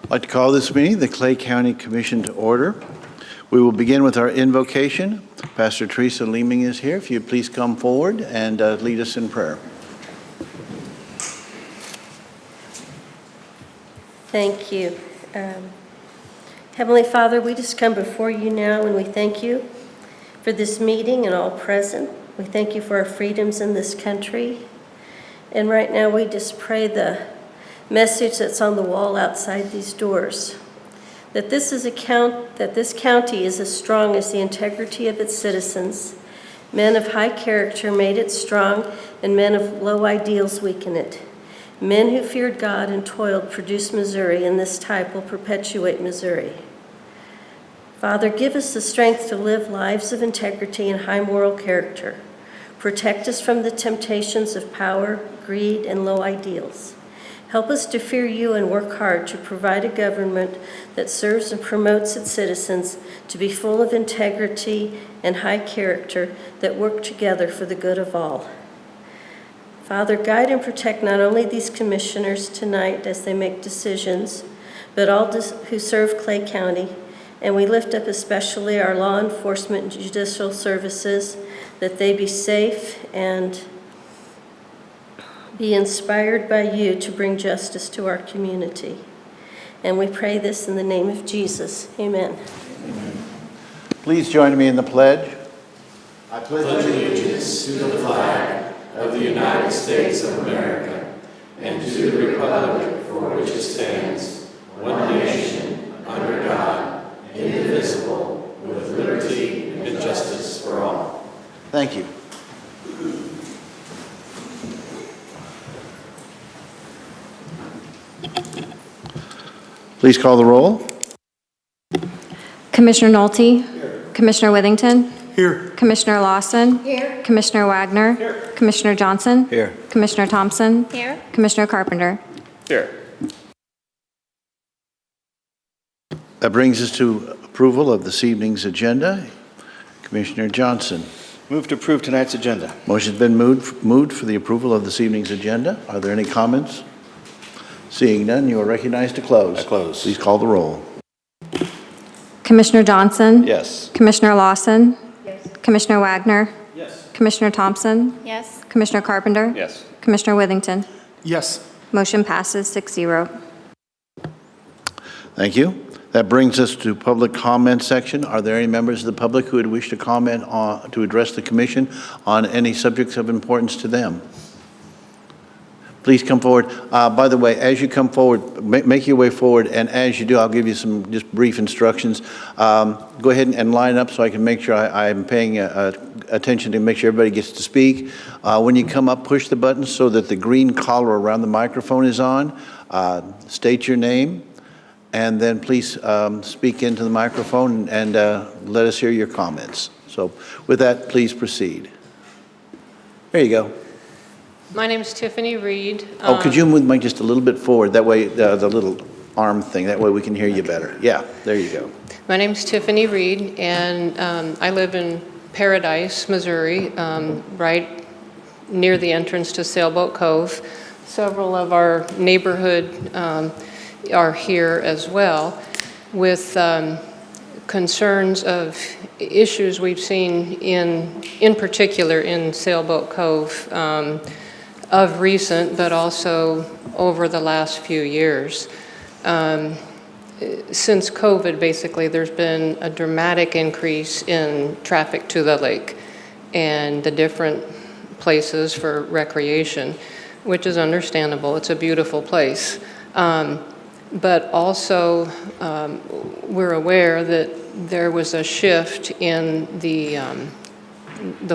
I'd like to call this meeting, the Clay County Commission, to order. We will begin with our invocation. Pastor Teresa Leeming is here. If you'd please come forward and lead us in prayer. Thank you. Heavenly Father, we just come before you now and we thank you for this meeting and all present. We thank you for our freedoms in this country. And right now we just pray the message that's on the wall outside these doors, that this county is as strong as the integrity of its citizens. Men of high character made it strong, and men of low ideals weaken it. Men who feared God and toiled produced Missouri, and this type will perpetuate Missouri. Father, give us the strength to live lives of integrity and high moral character. Protect us from the temptations of power, greed, and low ideals. Help us to fear you and work hard to provide a government that serves and promotes its citizens to be full of integrity and high character that work together for the good of all. Father, guide and protect not only these commissioners tonight as they make decisions, but all who serve Clay County. And we lift up especially our law enforcement and judicial services, that they be safe and be inspired by you to bring justice to our community. And we pray this in the name of Jesus. Amen. Amen. Please join me in the pledge. I pledge allegiance to the flag of the United States of America and to the republic for which it stands, one nation, under God, indivisible, with liberty and justice for all. Thank you. Please call the roll. Commissioner Nolte? Here. Commissioner Withington? Here. Commissioner Lawson? Here. Commissioner Wagner? Here. Commissioner Johnson? Here. Commissioner Thompson? Here. Commissioner Carpenter? Here. That brings us to approval of this evening's agenda. Commissioner Johnson. Move to approve tonight's agenda. Motion's been moved for the approval of this evening's agenda. Are there any comments? Seeing none, you are recognized to close. I close. Please call the roll. Commissioner Johnson? Yes. Commissioner Lawson? Yes. Commissioner Wagner? Yes. Commissioner Thompson? Yes. Commissioner Carpenter? Yes. Commissioner Withington? Yes. Motion passes 6-0. Thank you. That brings us to public comment section. Are there any members of the public who would wish to comment on, to address the commission on any subjects of importance to them? Please come forward. By the way, as you come forward, make your way forward, and as you do, I'll give you some just brief instructions. Go ahead and line up so I can make sure I'm paying attention to make sure everybody gets to speak. When you come up, push the button so that the green collar around the microphone is on. State your name, and then please speak into the microphone and let us hear your comments. So with that, please proceed. There you go. My name is Tiffany Reed. Could you move the mic just a little bit forward? That way, the little arm thing, that way we can hear you better. Yeah, there you go. My name is Tiffany Reed, and I live in Paradise, Missouri, right near the entrance to Sailboat Cove. Several of our neighborhood are here as well, with concerns of issues we've seen in particular in Sailboat Cove of recent, but also over the last few years. Since COVID, basically, there's been a dramatic increase in traffic to the lake and the different places for recreation, which is understandable. It's a beautiful place. But also, we're aware that there was a shift in the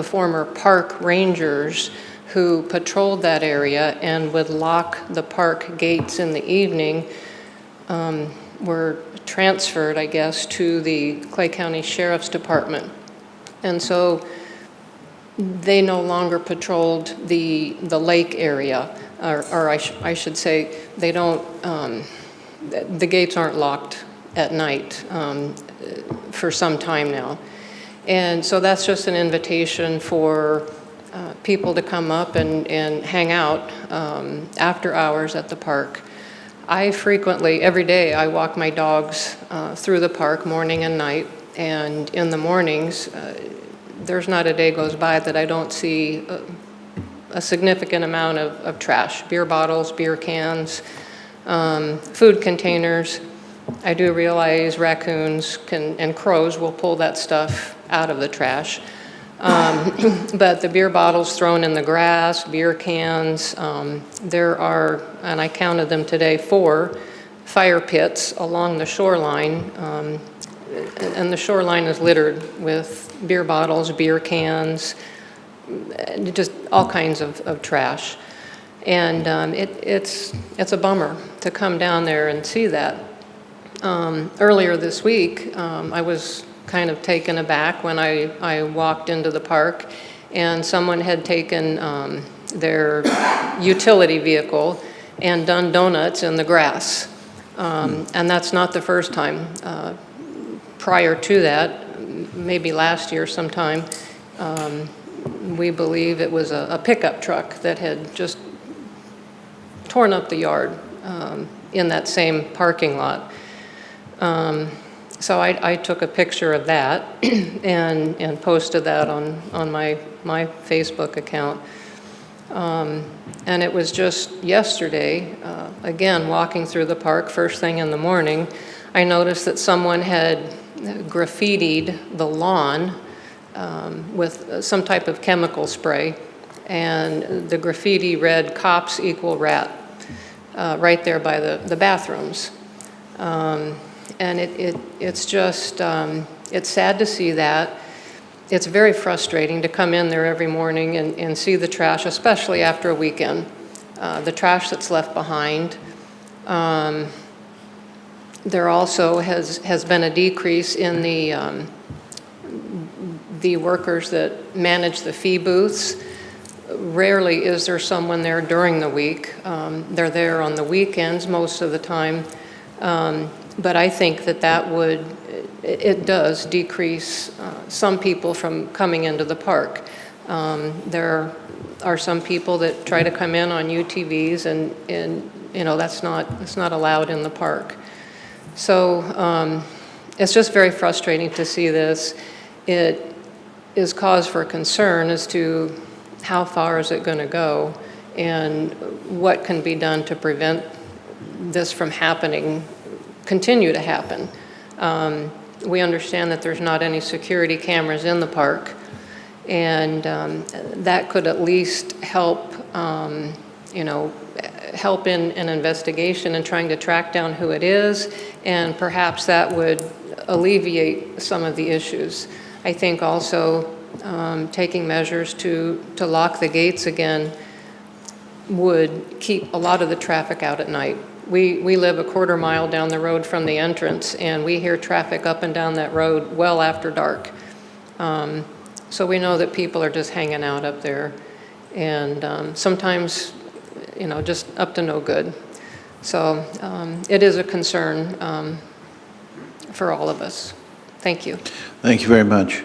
former park rangers who patrolled that area and would lock the park gates in the evening, were transferred, I guess, to the Clay County Sheriff's Department. And so they no longer patrolled the lake area, or I should say, they don't, the gates aren't locked at night for some time now. And so that's just an invitation for people to come up and hang out after hours at the park. I frequently, every day, I walk my dogs through the park morning and night, and in the mornings, there's not a day goes by that I don't see a significant amount of trash, beer bottles, beer cans, food containers. I do realize raccoons and crows will pull that stuff out of the trash. But the beer bottles thrown in the grass, beer cans, there are, and I counted them today, 4 fire pits along the shoreline. And the shoreline is littered with beer bottles, beer cans, just all kinds of trash. And it's a bummer to come down there and see that. Earlier this week, I was kind of taken aback when I walked into the park and someone had taken their utility vehicle and done donuts in the grass. And that's not the first time. Prior to that, maybe last year sometime, we believe it was a pickup truck that had just torn up the yard in that same parking lot. So I took a picture of that and posted that on my Facebook account. And it was just yesterday, again, walking through the park first thing in the morning, I noticed that someone had graffitied the lawn with some type of chemical spray, and the graffiti read "Cops equal rat" right there by the bathrooms. And it's just, it's sad to see that. It's very frustrating to come in there every morning and see the trash, especially after a weekend. The trash that's left behind. There also has been a decrease in the workers that manage the fee booths. Rarely is there someone there during the week. They're there on the weekends most of the time. But I think that it does decrease some people from coming into the park. There are some people that try to come in on UTVs and you know, that's not allowed in the park. So it's just very frustrating to see this. It is cause for concern as to how far is it going to go and what can be done to prevent this from continue to happen. We understand that there's not any security cameras in the park, and that could at least help, help in an investigation and trying to track down who it is, and perhaps that would alleviate some of the issues. I think also taking measures to lock the gates again would keep a lot of the traffic out at night. We live a quarter mile down the road from the entrance, and we hear traffic up and down that road well after dark. So we know that people are just hanging out up there, and sometimes, just up to no good. So it is a concern for all of us. Thank you. Thank you very much.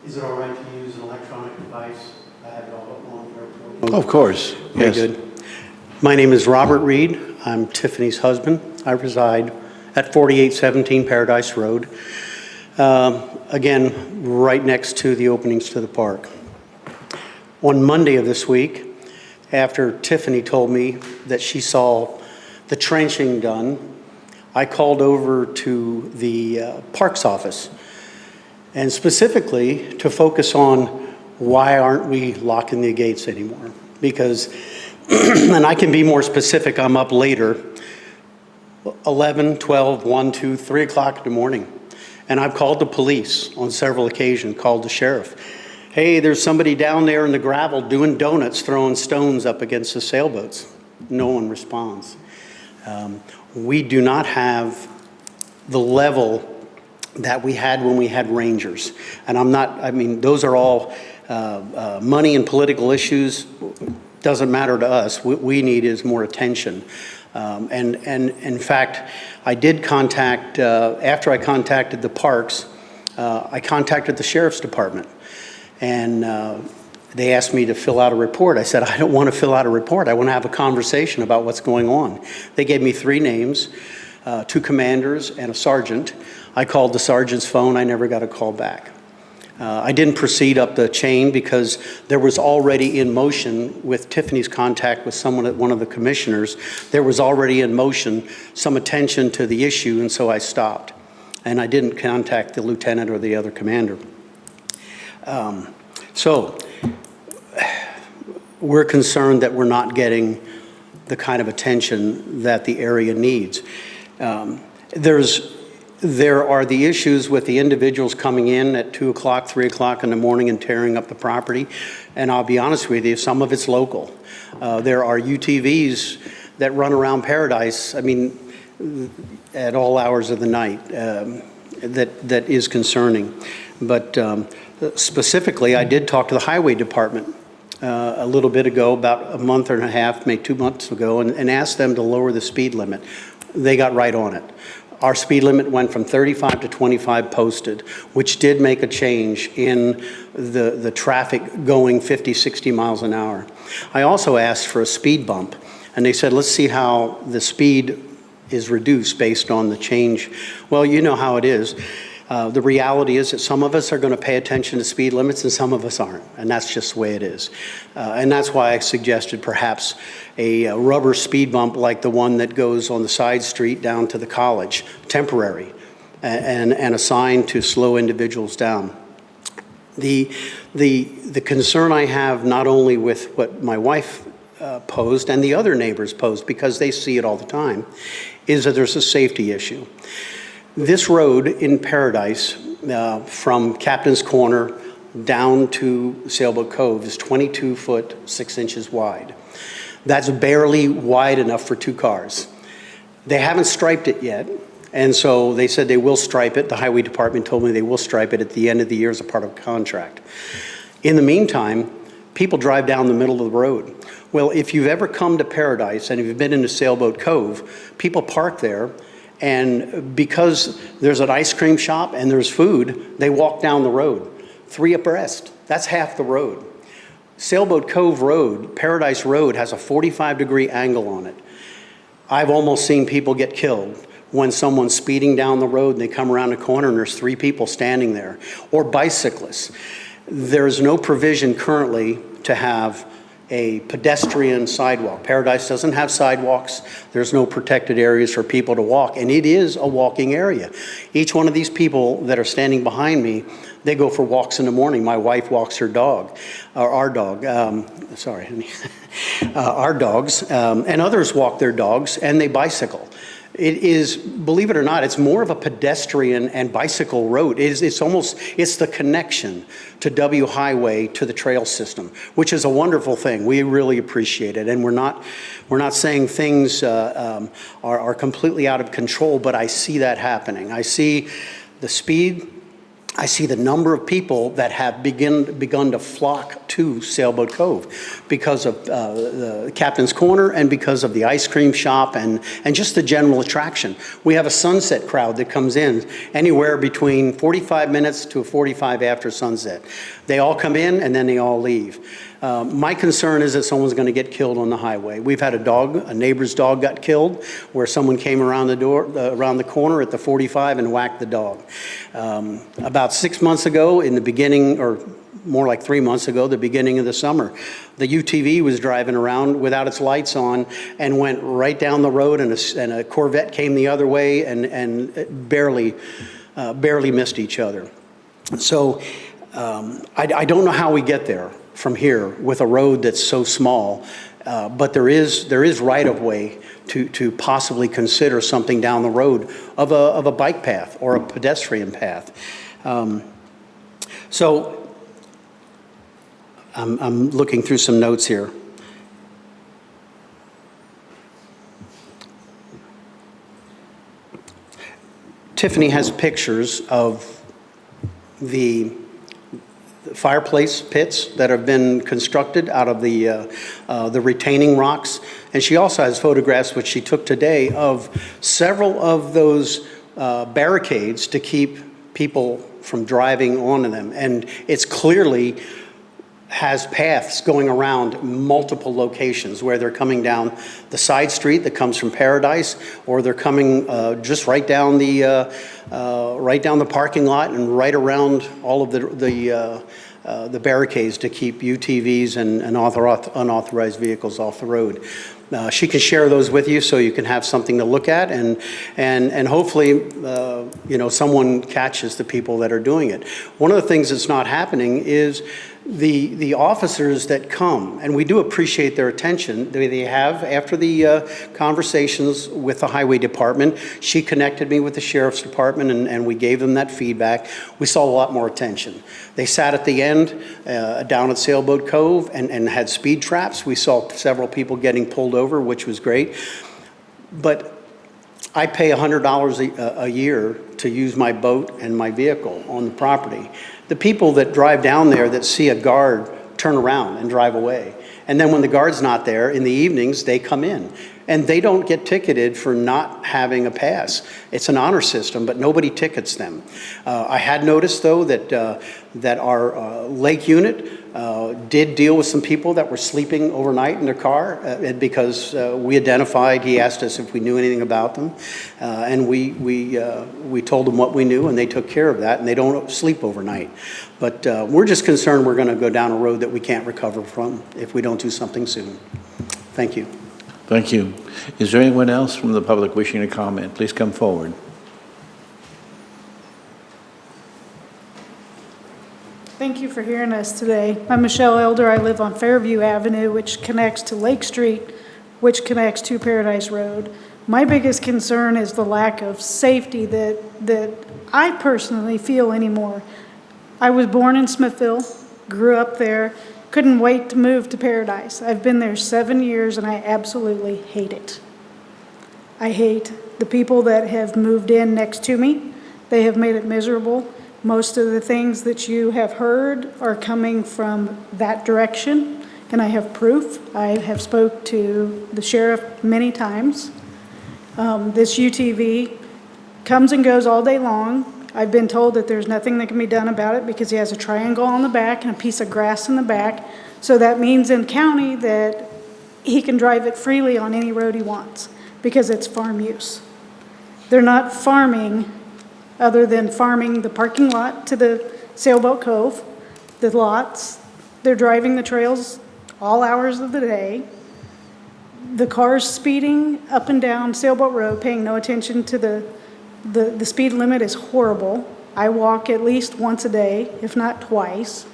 Is it all right to use an electronic device? I have it all up on here. Of course, Very yes. good. My name is Robert Reed. I'm Tiffany's husband. I reside at 4817 Paradise Road. Again, right next to the openings to the park. On Monday of this week, after Tiffany told me that she saw the trenching done, I called over to the parks office, and specifically to focus on why aren't we locking the gates anymore? Because, and I can be more specific, I'm up later, 11, 12, 1, 2, 3 o'clock in the morning. And I've called the police on several occasions, called the sheriff. Hey, there's somebody down there in the gravel doing donuts, throwing stones up against the sailboats. No one responds. We do not have the level that we had when we had rangers. And those are all money and political issues. Doesn't matter to us. What we need is more attention. And in fact, I did contact, after I contacted the parks, I contacted the sheriff's department. And they asked me to fill out a report. I said, I don't want to fill out a report. I want to have a conversation about what's going on. They gave me 3 names, 2 commanders and a sergeant. I called the sergeant's phone. I never got a call back. I didn't proceed up the chain because there was already in motion, with Tiffany's contact with someone at one of the commissioners, there was already in motion some attention to the issue, and so I stopped. And I didn't contact the lieutenant or the other commander. So we're concerned that we're not getting the kind of attention that the area needs. There are the issues with the individuals coming in at 2 o'clock, 3 o'clock in the morning and tearing up the property. And I'll be honest with you, some of it's local. There are UTVs that run around Paradise, I mean, at all hours of the night. That is concerning. But specifically, I did talk to the highway department a little bit ago, about a month and a half, maybe 2 months ago, and asked them to lower the speed limit. They got right on it. Our speed limit went from 35 to 25 posted, which did make a change in the traffic going 50, 60 miles an hour. I also asked for a speed bump, and they said, let's see how the speed is reduced based on the change. Well, you know how it is. The reality is that some of us are going to pay attention to speed limits and some of us aren't, and that's just the way it is. And that's why I suggested perhaps a rubber speed bump like the one that goes on the side street down to the college, temporary, and a sign to slow individuals down. The concern I have, not only with what my wife posed and the other neighbors posed, because they see it all the time, is that there's a safety issue. This road in Paradise, from Captain's Corner down to Sailboat Cove, is 22 foot 6 inches wide. That's barely wide enough for 2 cars. They haven't striped it yet, and so they said they will stripe it. The highway department told me they will stripe it at the end of the year as a part of a contract. In the meantime, people drive down the middle of the road. Well, if you've ever come to Paradise and if you've been into Sailboat Cove, people park there, and because there's an ice cream shop and there's food, they walk down the road, 3 abreast. That's half the road. Sailboat Cove Road, Paradise Road, has a 45-degree angle on it. I've almost seen people get killed when someone's speeding down the road and they come around the corner and there's 3 people standing there, or bicyclists. There's no provision currently to have a pedestrian sidewalk. Paradise doesn't have sidewalks. There's no protected areas for people to walk, and it is a walking area. Each one of these people that are standing behind me, they go for walks in the morning. My wife walks her dog, or our dog, our dogs, and others walk their dogs, and they bicycle. It is, believe it or not, it's more of a pedestrian and bicycle road. It's the connection to W Highway to the trail system, which is a wonderful thing. We really appreciate it, and we're not saying things are completely out of control, but I see that happening. I see the speed. I see the number of people that have begun to flock to Sailboat Cove because of the Captain's Corner and because of the ice cream shop and just the general attraction. We have a sunset crowd that comes in anywhere between 45 minutes to 45 after sunset. They all come in and then they all leave. My concern is that someone's going to get killed on the highway. We've had a neighbor's dog got killed where someone came around the corner at the 45 and whacked the dog. About 6 months ago, in the beginning, or more like 3 months ago, the beginning of the summer, the UTV was driving around without its lights on and went right down the road, and a Corvette came the other way and barely missed each other. So I don't know how we get there from here with a road that's so small, but there is right-of-way to possibly consider something down the road of a bike path or a pedestrian path. So I'm looking through some notes here. Tiffany has pictures of the fireplace pits that have been constructed out of the retaining rocks. And she also has photographs, which she took today, of several of those barricades to keep people from driving onto them. And it's clearly has paths going around multiple locations where they're coming down the side street that comes from Paradise, or they're coming just right down the parking lot and right around all of the barricades to keep UTVs and unauthorized vehicles off the road. She can share those with you so you can have something to look at, and hopefully, someone catches the people that are doing it. One of the things that's not happening is the officers that come, and we do appreciate their attention, they have, after the conversations with the highway department, she connected me with the sheriff's department, and we gave them that feedback. We saw a lot more attention. They sat at the end down at Sailboat Cove and had speed traps. We saw several people getting pulled over, which was great. But I pay $100 a year to use my boat and my vehicle on the property. The people that drive down there that see a guard turn around and drive away. And then when the guard's not there, in the evenings, they come in. And they don't get ticketed for not having a pass. It's an honor system, but nobody tickets them. I had noticed, though, that our lake unit did deal with some people that were sleeping overnight in their car because we identified, he asked us if we knew anything about them. And we told them what we knew, and they took care of that, and they don't sleep overnight. But we're just concerned we're going to go down a road that we can't recover from if we don't do something soon. Thank you. Thank you. Is there anyone else from the public wishing to comment? Please come forward. Thank you for hearing us today. I'm Michelle Elder. I live on Fairview Avenue, which connects to Lake Street, which connects to Paradise Road. My biggest concern is the lack of safety that I personally feel anymore. I was born in Smithville, grew up there, couldn't wait to move to Paradise. I've been there 7 years and I absolutely hate it. I hate the people that have moved in next to me. They have made it miserable. Most of the things that you have heard are coming from that direction, and I have proof. I have spoke to the sheriff many times. This UTV comes and goes all day long. I've been told that there's nothing that can be done about it because he has a triangle on the back and a piece of grass in the back. So that means in county that he can drive it freely on any road he wants because it's farm use. They're not farming other than farming the parking lot to the Sailboat Cove, the lots. They're driving the trails all hours of the day. The cars speeding up and down Sailboat Road, paying no attention to the speed limit is horrible. I walk at least once a day, if not twice.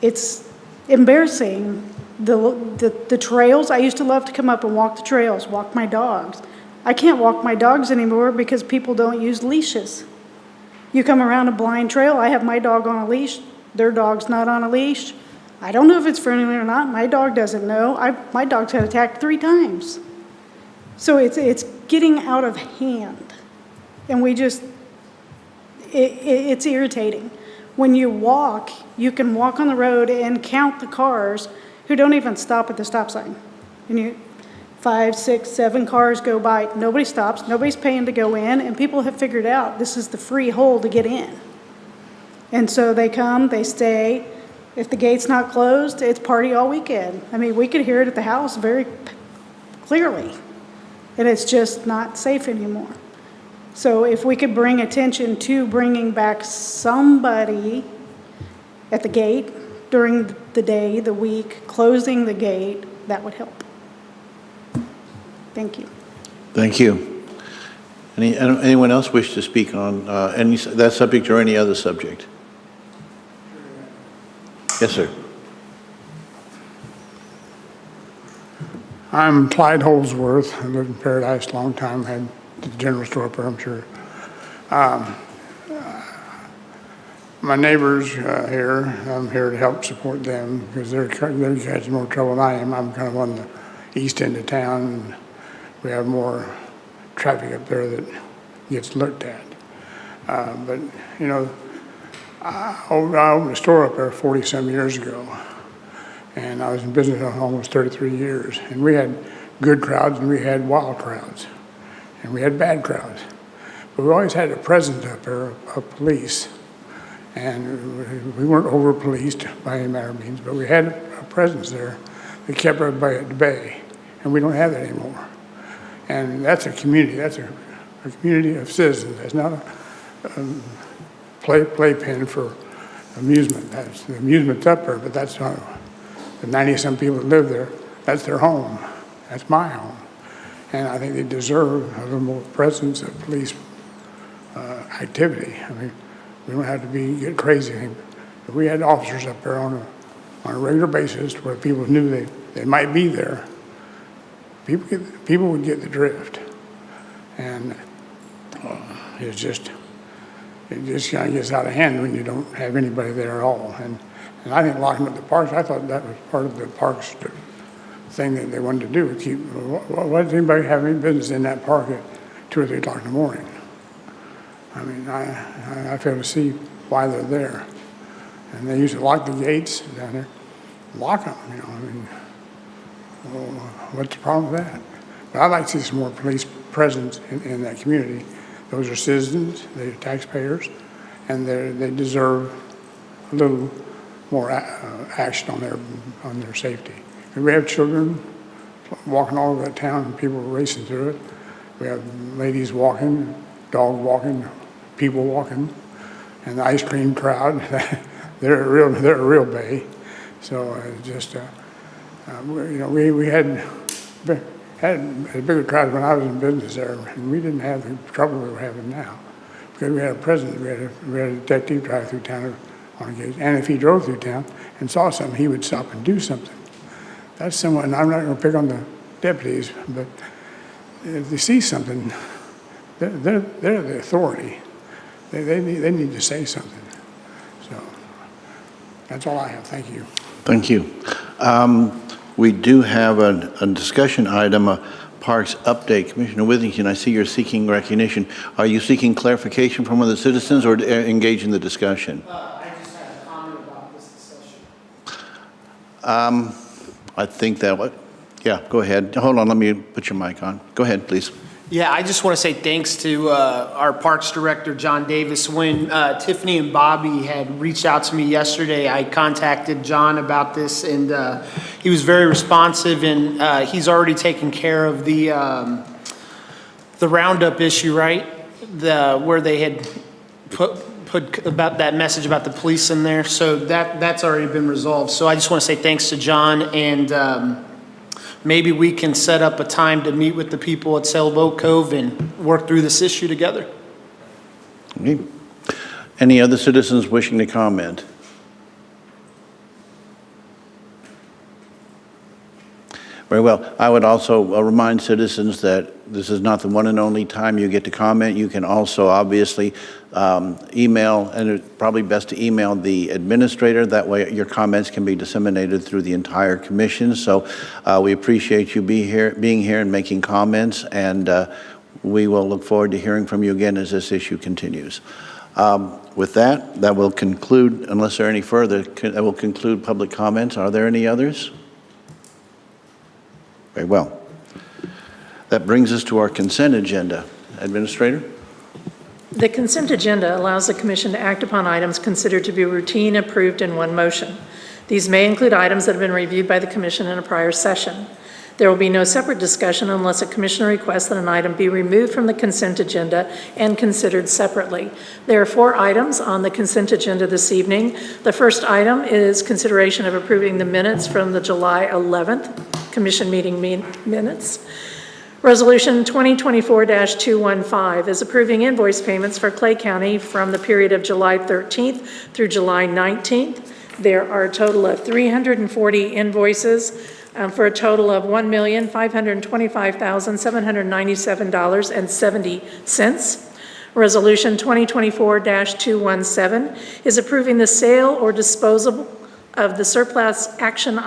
It's embarrassing. The trails, I used to love to come up and walk the trails, walk my dogs. I can't walk my dogs anymore because people don't use leashes. You come around a blind trail, I have my dog on a leash, their dog's not on a leash. I don't know if it's friendly or not. My dog doesn't know. My dog's got attacked 3 times. So it's getting out of hand. And it's irritating. When you walk, you can walk on the road and count the cars who don't even stop at the stop sign. And 5, 6, 7 cars go by. Nobody stops. Nobody's paying to go in. And people have figured out this is the free hole to get in. And so they come, they stay. If the gate's not closed, it's party all weekend. I mean, we could hear it at the house very clearly. And it's just not safe anymore. So if we could bring attention to bringing back somebody at the gate during the day, the week, closing the gate, that would help. Thank you. Thank you. Anyone else wish to speak on that subject or any other subject? Yes, sir. I'm Clyde Holdsworth. I lived in Paradise a long time, had the general store up there, I'm sure. My neighbors here, I'm here to help support them because they're catching more trouble than I am. I'm kind of on the east end of town, and we have more traffic up there that gets looked at. But, you know, I opened a store up there 40-some years ago, and I was in business for almost 33 years. And we had good crowds, and we had wild crowds, and we had bad crowds. But we always had a presence up there of police, And we weren't over-policed by any manner of means, but we had a presence there that kept everybody at bay, and we don't have that anymore. And that's a community, that's a community of citizens. That's not a playpen for amusement. The amusement's up there, but that's not, the 90-some people that live there, that's their home. That's my home. And I think they deserve a little more presence of police activity. I mean, we don't have to get crazy. If we had officers up there on a regular basis where people knew they might be there, people would get the drift. And it just kind of gets out of hand when you don't have anybody there at all. And I think locking up the parks, I thought that was part of the parks thing that they wanted to do. Why does anybody have any business in that park at 2 or 3 o'clock in the morning? I mean, I fail to see why they're there. And they used to lock the gates down there. Lock them, you know. I mean, well, what's the problem with that? But I'd like to see some more police presence in that community. Those are citizens, they're taxpayers, and they deserve a little more action on their safety. And we have children walking all over that town, and people racing through it. We have ladies walking, dog walking, people walking, and the ice cream crowd. they're a real bay. So we had a bigger crowd when I was in business there, and we didn't have the trouble we're having now because we had a president, we had a detective drive through town on occasion, and if he drove through town and saw something, he would stop and do something. That's someone. I'm not going to pick on the deputies, but if they see something, they're the authority. They need to say something. So that's all I have. Thank you. Thank you. We do have a discussion item, a Parks update. Commissioner Withington, I see you're seeking recognition. Are you seeking clarification from one of the citizens or engage in the discussion? I just had a comment about this discussion. I think that, yeah, go ahead. Hold on, let me put your mic on. Go ahead, please. Yeah, I just want to say thanks to our Parks Director, John Davis. When Tiffany and Bobby had reached out to me yesterday, I contacted John about this, and he was very responsive, and he's already taken care of the Roundup issue, right? Where they had put about that message about the police in there. So that's already been resolved. So I just want to say thanks to John, and maybe we can set up a time to meet with the people at Sailboat Cove and work through this issue together. Okay. Any other citizens wishing to comment? Very well. I would also remind citizens that this is not the one and only time you get to comment. You can also obviously email, and it's probably best to email the administrator. That way your comments can be disseminated through the entire commission. So we appreciate you being here and making comments, and we will look forward to hearing from you again as this issue continues. With that will conclude, unless there are any further, that will conclude public comments. Are there any others? Very well. That brings us to our consent agenda. Administrator? The consent agenda allows the Commission to act upon items considered to be routine approved in one motion. These may include items that have been reviewed by the Commission in a prior session. There will be no separate discussion unless a Commissioner requests that an item be removed from the consent agenda and considered separately. There are 4 items on the consent agenda this evening. The first item is consideration of approving the minutes from the July 11th Commission meeting minutes. Resolution 2024-215 is approving invoice payments for Clay County from the period of July 13th through July 19th. There are a total of 340 invoices for a total of $1,525,797.70. Resolution 2024-217 is approving the sale or disposal of the surplus auction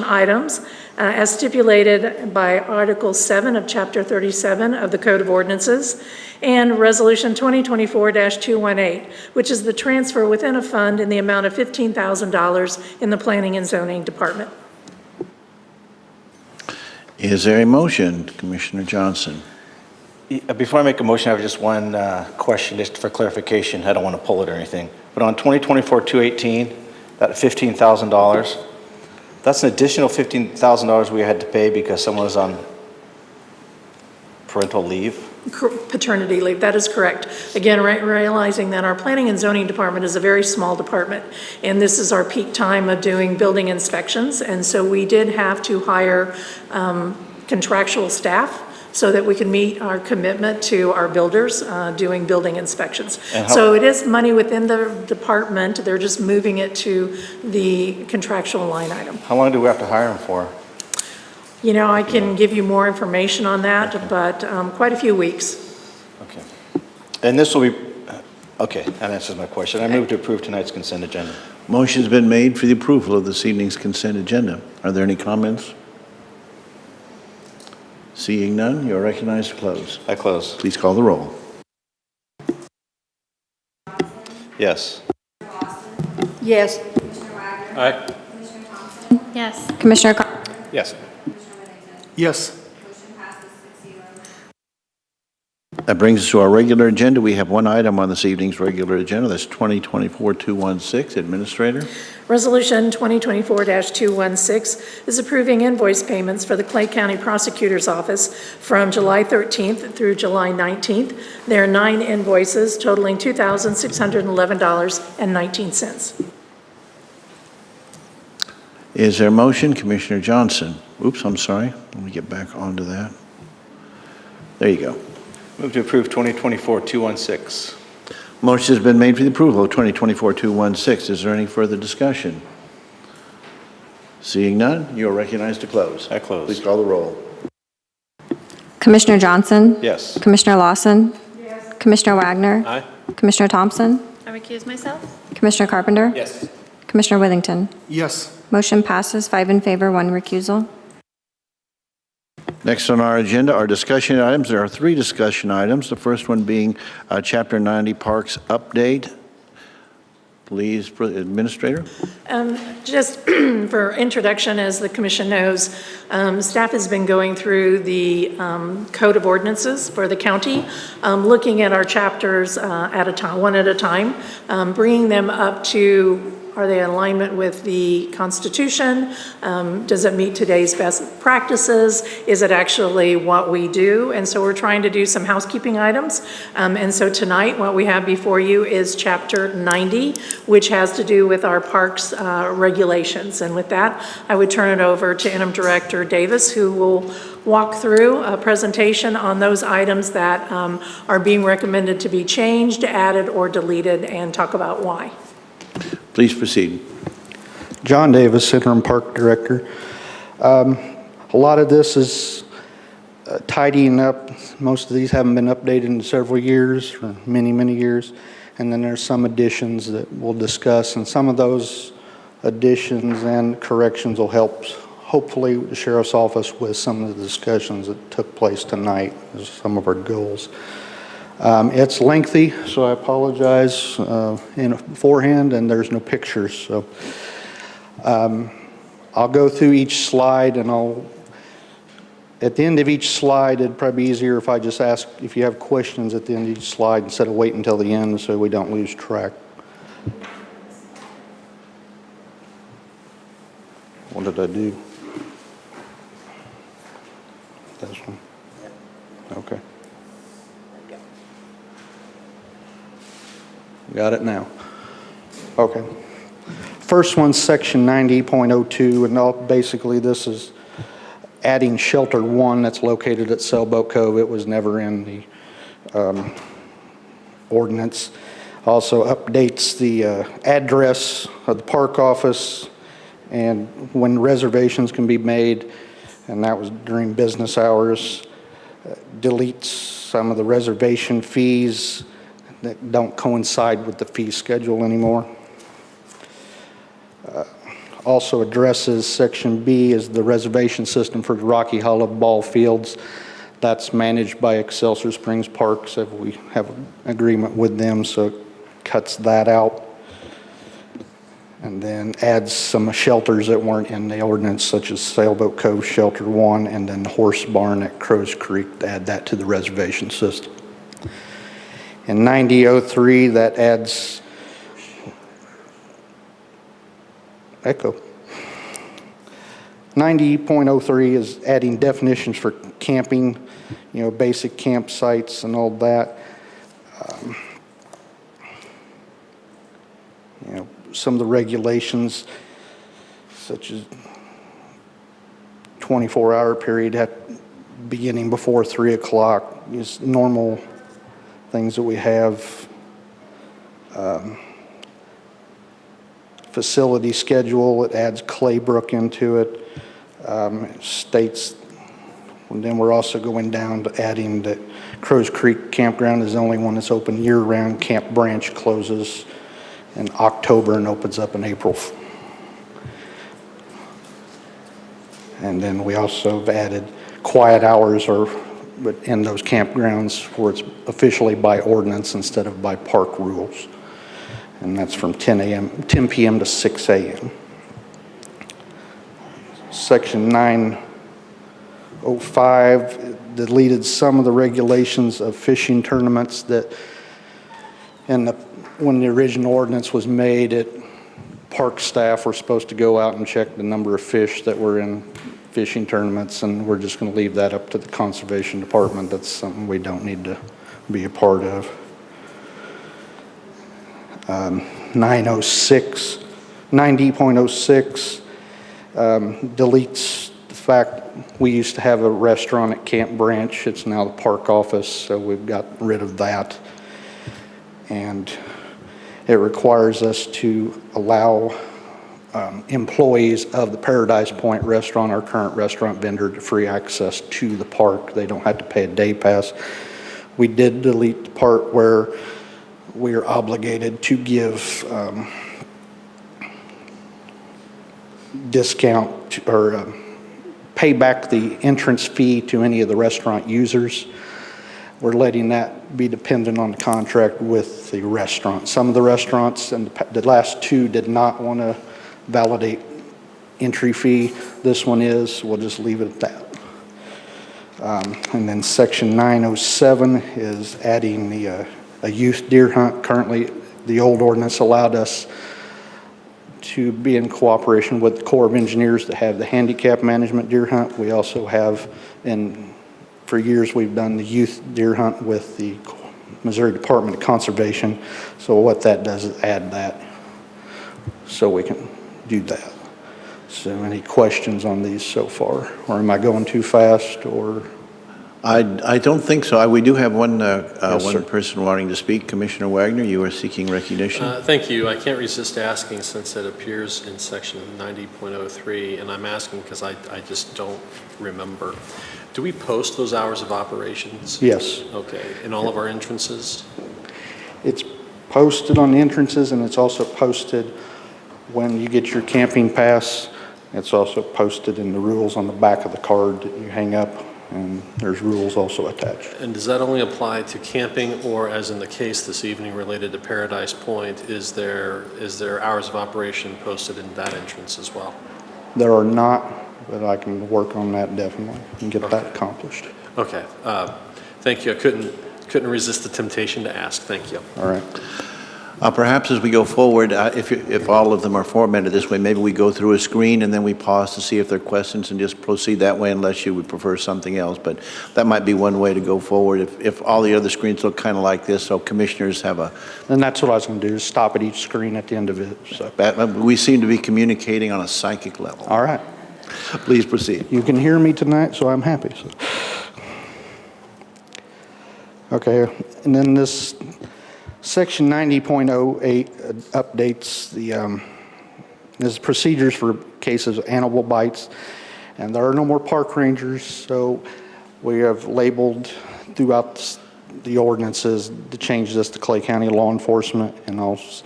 items as stipulated by Article 7 of Chapter 37 of the Code of Ordinances, and Resolution 2024-218, which is the transfer within a fund in the amount of $15,000 in the Planning and Zoning Department. Is there a motion, Commissioner Johnson? Before I make a motion, I have just one question, just for clarification. I don't want to pull it or anything. But on 2024-218, that $15,000, that's an additional $15,000 we had to pay because someone was on parental leave? Paternity leave, that is correct. Again, realizing that our planning and zoning department is a very small department, and this is our peak time of doing building inspections, and so we did have to hire contractual staff so that we can meet our commitment to our builders doing building inspections. So it is money within the department, they're just moving it to the contractual line item. How long do we have to hire them for? You know, I can give you more information on that, but quite a few weeks. Okay. And this will be, okay, that answers my question. I move to approve tonight's consent agenda. Motion's been made for the approval of this evening's consent agenda. Are there any comments? Seeing none, you are recognized to close. I close. Please call the roll. Yes. Yes. Aye. Yes. Commissioner Yes. Yes. That brings us to our regular agenda. We have one item on this evening's regular agenda. That's 2024-216. Administrator? Resolution 2024-216 is approving invoice payments for the Clay County Prosecutor's Office from July 13th through July 19th. There are 9 invoices totaling $2,611.19. Is there a motion? Commissioner Johnson. Oops, I'm sorry. Let me get back onto that. There you go. Move to approve 2024-216. Motion has been made for the approval of 2024-216. Is there any further discussion? Seeing none, you are recognized to close. I close. Please call the roll. Commissioner Johnson? Yes. Commissioner Lawson? Yes. Commissioner Wagner? Aye. Commissioner Thompson? I recuse myself. Commissioner Carpenter? Yes. Commissioner Withington? Yes. Motion passes 5 in favor, 1 recusal. Next on our agenda are discussion items. There are 3 discussion items. The first one being Chapter 90 Parks update. Please, Administrator. Just for introduction, as the commission knows, staff has been going through the Code of Ordinances for the county, looking at our chapters at a time, one at a time, bringing them up to, are they in alignment with the Constitution? Does it meet today's best practices? Is it actually what we do? And so we're trying to do some housekeeping items. And so tonight, what we have before you is Chapter 90, which has to do with our parks regulations. And with that, I would turn it over to Interim Director Davis, who will walk through a presentation on those items that are being recommended to be changed, added, or deleted, and talk about why. Please proceed. John Davis, Interim Park Director. A lot of this is tidying up. Most of these haven't been updated in several years, for many, many years. And then there's some additions that we'll discuss, and some of those additions and corrections will help, hopefully, the Sheriff's Office with some of the discussions that took place tonight, as some of our goals. It's lengthy, so I apologize in beforehand, and there's no pictures. So I'll go through each slide, and at the end of each slide, it'd probably be easier if I just ask if you have questions at the end of each slide instead of waiting until the end so we don't lose track. What did I do? This one? Okay. Got it now. Okay. First one's section 90.02, and basically this is adding shelter 1 that's located at Sailboat Cove. It was never in the ordinance. Also updates the address of the park office and when reservations can be made, and that was during business hours. Deletes some of the reservation fees that don't coincide with the fee schedule anymore. Also addresses section B is the reservation system for Rocky Hollow ball fields. That's managed by Excelsior Springs Parks. We have an agreement with them, so it cuts that out. And then adds some shelters that weren't in the ordinance, such as Sailboat Cove Shelter 1, and then the horse barn at Crows Creek, to add that to the reservation system. In 9003, that adds, echo. 90.03 is adding definitions for camping, basic campsites and all that. Some of the regulations, such as 24-hour period beginning before 3 o'clock, is normal things that we have. Facility schedule, it adds Claybrook into it. It states, and then we're also going down to adding that Crows Creek Campground is the only one that's open year-round. Camp Branch closes in October and opens up in April. And then we also have added quiet hours in those campgrounds where it's officially by ordinance instead of by park rules. And that's from 10 p.m. to 6 a.m. Section 905 deleted some of the regulations of fishing tournaments that when the original ordinance was made, park staff were supposed to go out and check the number of fish that were in fishing tournaments, and we're just going to leave that up to the conservation department. That's something we don't need to be a part of. 90.06 deletes the fact we used to have a restaurant at Camp Branch. It's now the park office, so we've got rid of that. And it requires us to allow employees of the Paradise Point restaurant, our current restaurant vendor, to free access to the park. They don't have to pay a day pass. We did delete the part where we are obligated to give discount or pay back the entrance fee to any of the restaurant users. We're letting that be dependent on the contract with the restaurant. Some of the restaurants, and the last two, did not want to validate entry fee. This one is. We'll just leave it at that. And then section 907 is adding a youth deer hunt. Currently, the old ordinance allowed us to be in cooperation with the Corps of Engineers to have the handicap management deer hunt. We also have, for years, we've done the youth deer hunt with the Missouri Department of Conservation. So what that does is add that so we can do that. So any questions on these so far? Or am I going too fast, or? I don't think so. We do have one sir. person wanting to speak. Commissioner Wagner, you are seeking recognition. Thank you. I can't resist asking, since it appears in section 90.03, and I'm asking because I just don't remember. Do we post those hours of operations? Yes. Okay. In all of our entrances? It's posted on the entrances, and it's also posted when you get your camping pass. It's also posted in the rules on the back of the card that you hang up, and there's rules also attached. And does that only apply to camping, or as in the case this evening related to Paradise Point, is there hours of operation posted in that entrance as well? There are not, but I can work on that definitely and get that accomplished. Okay. Thank you. I couldn't resist the temptation to ask. Thank you. All right. Perhaps as we go forward, if all of them are formatted this way, maybe we go through a screen and then we pause to see if there are questions and just proceed that way, unless you would prefer something else. But that might be one way to go forward if all the other screens look kind of like this, so commissioners have a... And that's what I was going to do, is stop at each screen at the end of it. So. We seem to be communicating on a psychic level. All right. Please proceed. You can hear me tonight, so I'm happy. So. Okay, and then this section 90.08 updates there's procedures for cases of animal bites, and there are no more park rangers, so we have labeled throughout the ordinances to change this to Clay County Law Enforcement, and also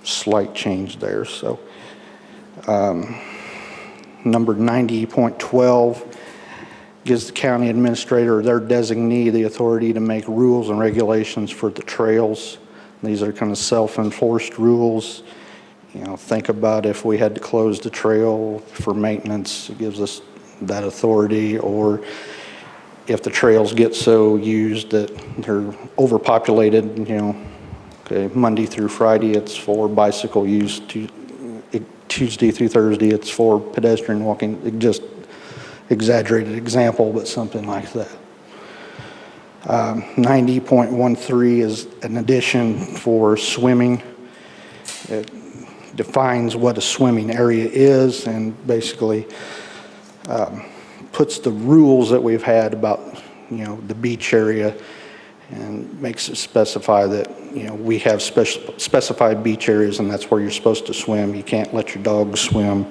slight change there. So number 90.12 gives the county administrator or their designee the authority to make rules and regulations for the trails. These are kind of self-enforced rules. think about if we had to close the trail for maintenance, it gives us that authority, or if the trails get so used that they're overpopulated, okay, Monday through Friday, it's for bicycle use, Tuesday through Thursday, it's for pedestrian walking, just exaggerated example, but something like that. 90.13 is an addition for swimming. It defines what a swimming area is and basically puts the rules that we've had about, the beach area, and makes it specify that, we have specified beach areas, and that's where you're supposed to swim. You can't let your dog swim,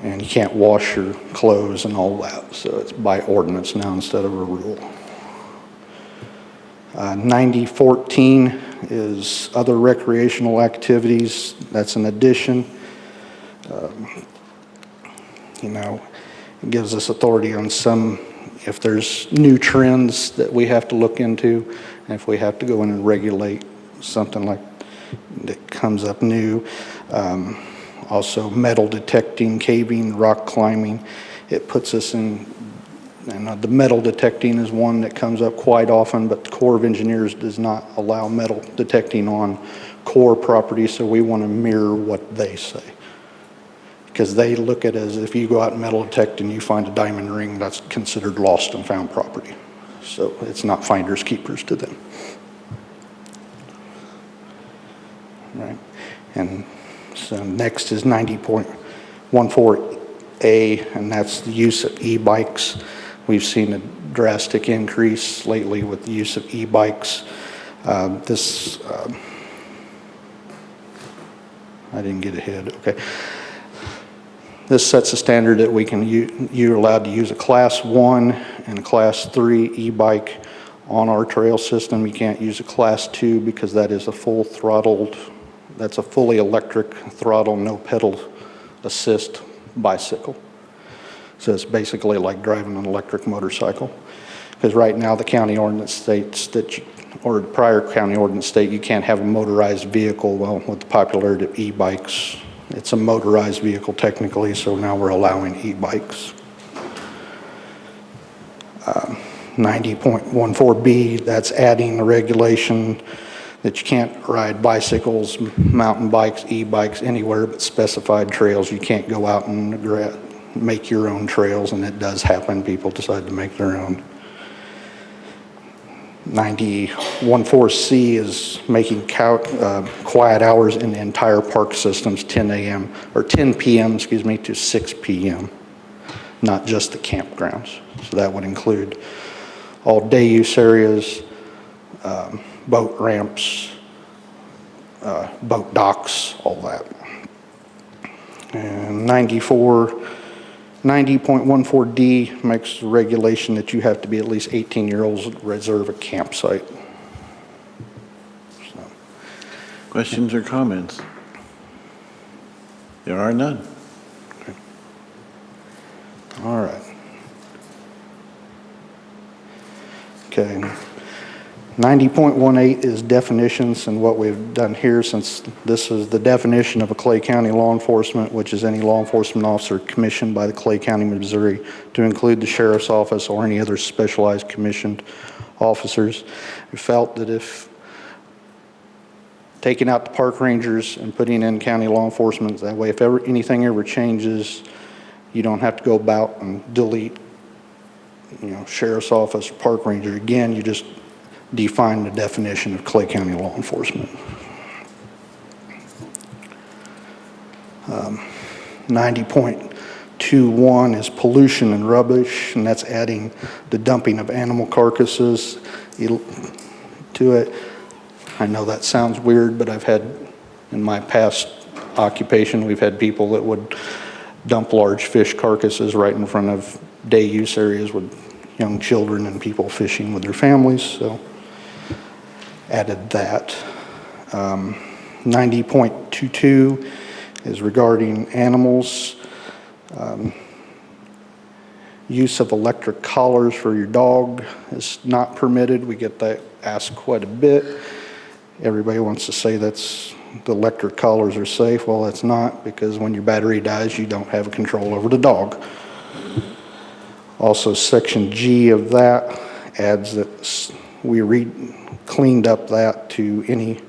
and you can't wash your clothes and all that. So it's by ordinance now instead of a rule. 9014 is other recreational activities. That's an addition. It gives us authority on some, if there's new trends that we have to look into, and if we have to go in and regulate something like that comes up new. Also metal detecting, caving, rock climbing. It puts us in, and the metal detecting is one that comes up quite often, but the Corps of Engineers does not allow metal detecting on Corps property, so we want to mirror what they say. Because they look at it as if you go out and metal detect and you find a diamond ring, that's considered lost and found property. So it's not finders keepers to them. Right. And so next is 90.14A, and that's the use of e-bikes. We've seen a drastic increase lately with the use of e-bikes. I didn't get ahead, okay. This sets a standard that we can, you're allowed to use a Class 1 and a Class 3 e-bike on our trail system. You can't use a Class 2 because that is a full throttled, that's a fully electric throttle, no pedal assist bicycle. So it's basically like driving an electric motorcycle. Because right now the county ordinance states that, or the prior county ordinance state, you can't have a motorized vehicle. Well, with the popularity of e-bikes, it's a motorized vehicle technically, so now we're allowing e-bikes. 90.14B, that's adding the regulation that you can't ride bicycles, mountain bikes, e-bikes anywhere but specified trails. You can't go out and make your own trails, and it does happen. People decide to make their own. 90.14C is making quiet hours in the entire park systems 10 p.m. to 6 p.m., not just the campgrounds. So that would include all day use areas, boat ramps, boat docks, all that. And 90.14D makes the regulation that you have to be at least 18 years old to reserve a campsite. So. Questions or comments? There are none. Okay. All right. Okay. 90.18 is definitions, and what we've done here, since this is the definition of a Clay County law enforcement, which is any law enforcement officer commissioned by the Clay County, Missouri, to include the sheriff's office or any other specialized commissioned officers. We felt that if taking out the park rangers and putting in county law enforcement, that way if anything ever changes, you don't have to go about and delete, sheriff's office or park ranger. Again, you just define the definition of Clay County law enforcement. 90.21 is pollution and rubbish, and that's adding the dumping of animal carcasses to it. I know that sounds weird, but I've had, in my past occupation, we've had people that would dump large fish carcasses right in front of day use areas with young children and people fishing with their families, so added that. 90.22 is regarding animals. Use of electric collars for your dog is not permitted. We get that asked quite a bit. Everybody wants to say that's, the electric collars are safe. Well, that's not, because when your battery dies, you don't have control over the dog. Also, Section G of that adds that we cleaned up that to any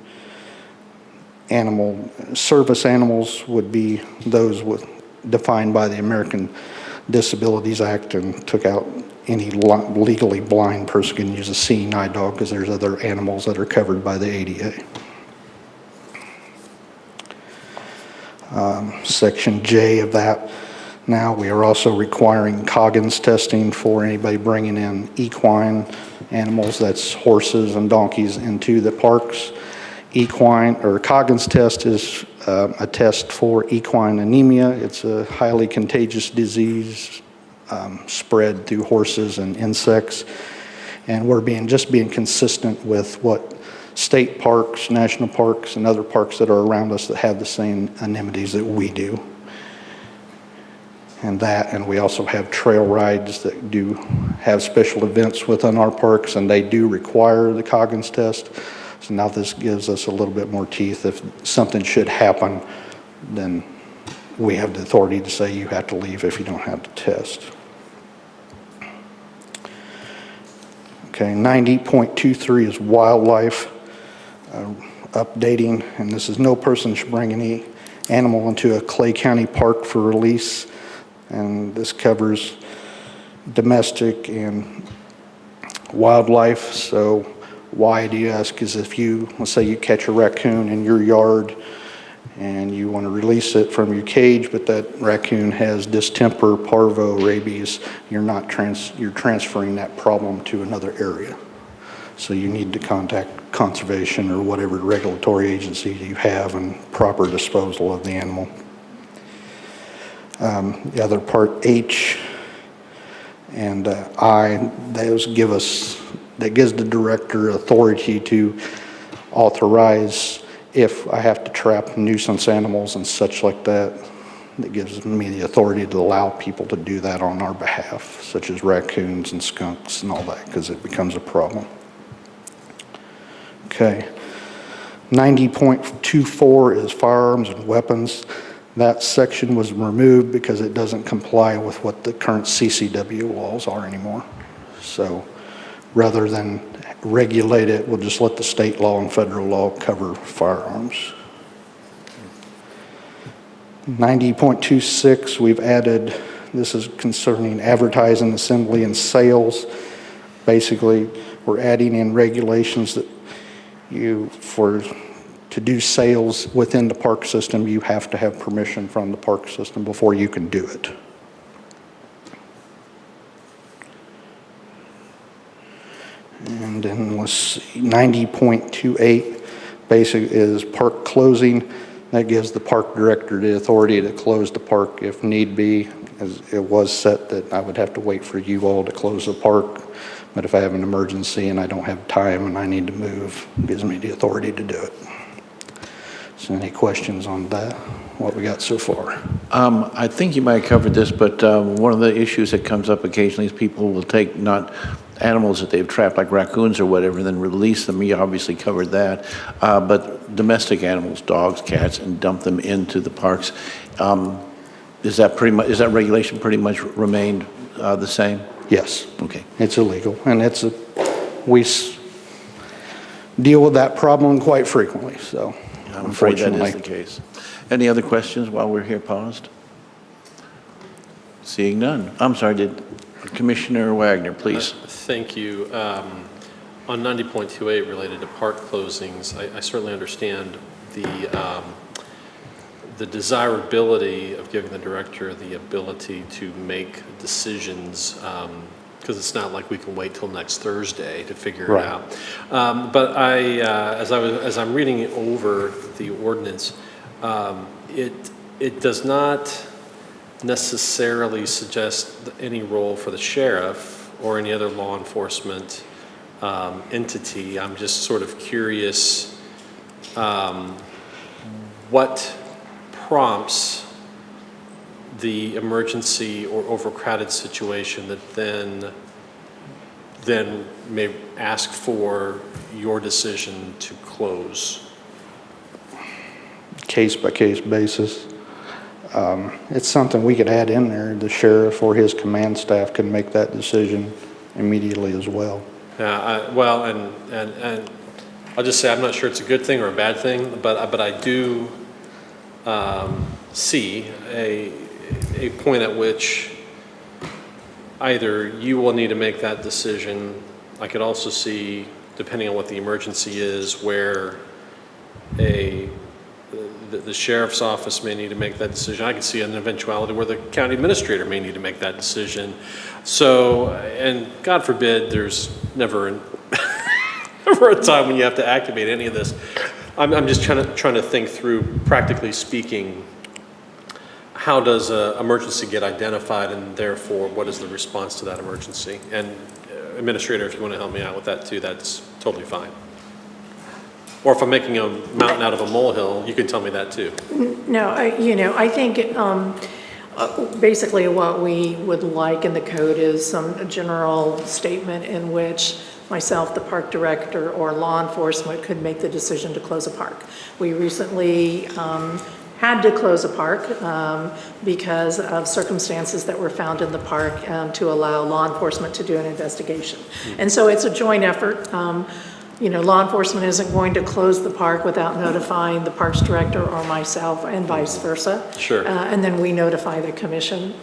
animal, service animals would be those defined by the American Disabilities Act, and took out any legally blind person can use a seeing eye dog, because there's other animals that are covered by the ADA. Section J of that, now we are also requiring Coggins testing for anybody bringing in equine animals, that's horses and donkeys, into the parks. Equine, or Coggins test is a test for equine anemia. It's a highly contagious disease spread through horses and insects. And we're just being consistent with what state parks, national parks, and other parks that are around us that have the same amenities that we do. And we also have trail rides that do have special events within our parks, and they do require the Coggins test. So now this gives us a little bit more teeth. If something should happen, then we have the authority to say you have to leave if you don't have the test. Okay, 90.23 is wildlife updating, and this is no person should bring any animal into a Clay County park for release, and this covers domestic and wildlife. So why do you ask? Is if you, let's say you catch a raccoon in your yard and you want to release it from your cage, but that raccoon has distemper, parvo, rabies, you're transferring that problem to another area. So you need to contact conservation or whatever regulatory agency you have, and proper disposal of the animal. The other part, H and I, that gives the director authority to authorize if I have to trap nuisance animals and such like that. That gives me the authority to allow people to do that on our behalf, such as raccoons and skunks and all that, because it becomes a problem. Okay. 90.24 is firearms and weapons. That section was removed because it doesn't comply with what the current CCW laws are anymore. So rather than regulate it, we'll just let the state law and federal law cover firearms. 90.26, we've added, this is concerning advertising, assembly, and sales. Basically, we're adding in regulations that to do sales within the park system, you have to have permission from the park system before you can do it. And then let's see, 90.28 basic is park closing. That gives the park director the authority to close the park if need be. As it was set that I would have to wait for you all to close the park. But if I have an emergency and I don't have time and I need to move, it gives me the authority to do it. So any questions on that, what we got so far? I think you might have covered this, but one of the issues that comes up occasionally is people will take not animals that they've trapped, like raccoons or whatever, and then release them. You obviously covered that. But domestic animals, dogs, cats, and dump them into the parks. Is that regulation pretty much remained the same? Yes. Okay. It's illegal, and we deal with that problem quite frequently, so. I'm afraid that is the case. Any other questions while we're here paused? Seeing none. I'm sorry, Commissioner Wagner, please. Thank you. On 90.28 related to park closings, I certainly understand the desirability of giving the director the ability to make decisions, because it's not like we can wait till next Thursday to figure it out. But as I'm reading over the ordinance, it does not necessarily suggest any role for the sheriff or any other law enforcement entity. I'm just sort of curious what prompts the emergency or overcrowded situation that then then may ask for your decision to close? Case-by-case basis. It's something we could add in there. The sheriff or his command staff can make that decision immediately as well. Well, and I'll just say, I'm not sure it's a good thing or a bad thing, but I do see a point at which either you will need to make that decision. I could also see, depending on what the emergency is, where the sheriff's office may need to make that decision. I could see an eventuality where the county administrator may need to make that decision. So, and God forbid, there's never a time when you have to activate any of this. I'm just trying to think through, practically speaking, how does an emergency get identified, and therefore what is the response to that emergency? And administrator, if you want to help me out with that too, that's totally fine. Or if I'm making a mountain out of a molehill, you can tell me that too. No, I think basically what we would like in the code is some general statement in which myself, the park director, or law enforcement could make the decision to close a park. We recently had to close a park because of circumstances that were found in the park to allow law enforcement to do an investigation. And so it's a joint effort. Law enforcement isn't going to close the park without notifying the parks director or myself, and vice versa. Sure. And then we notify the commission.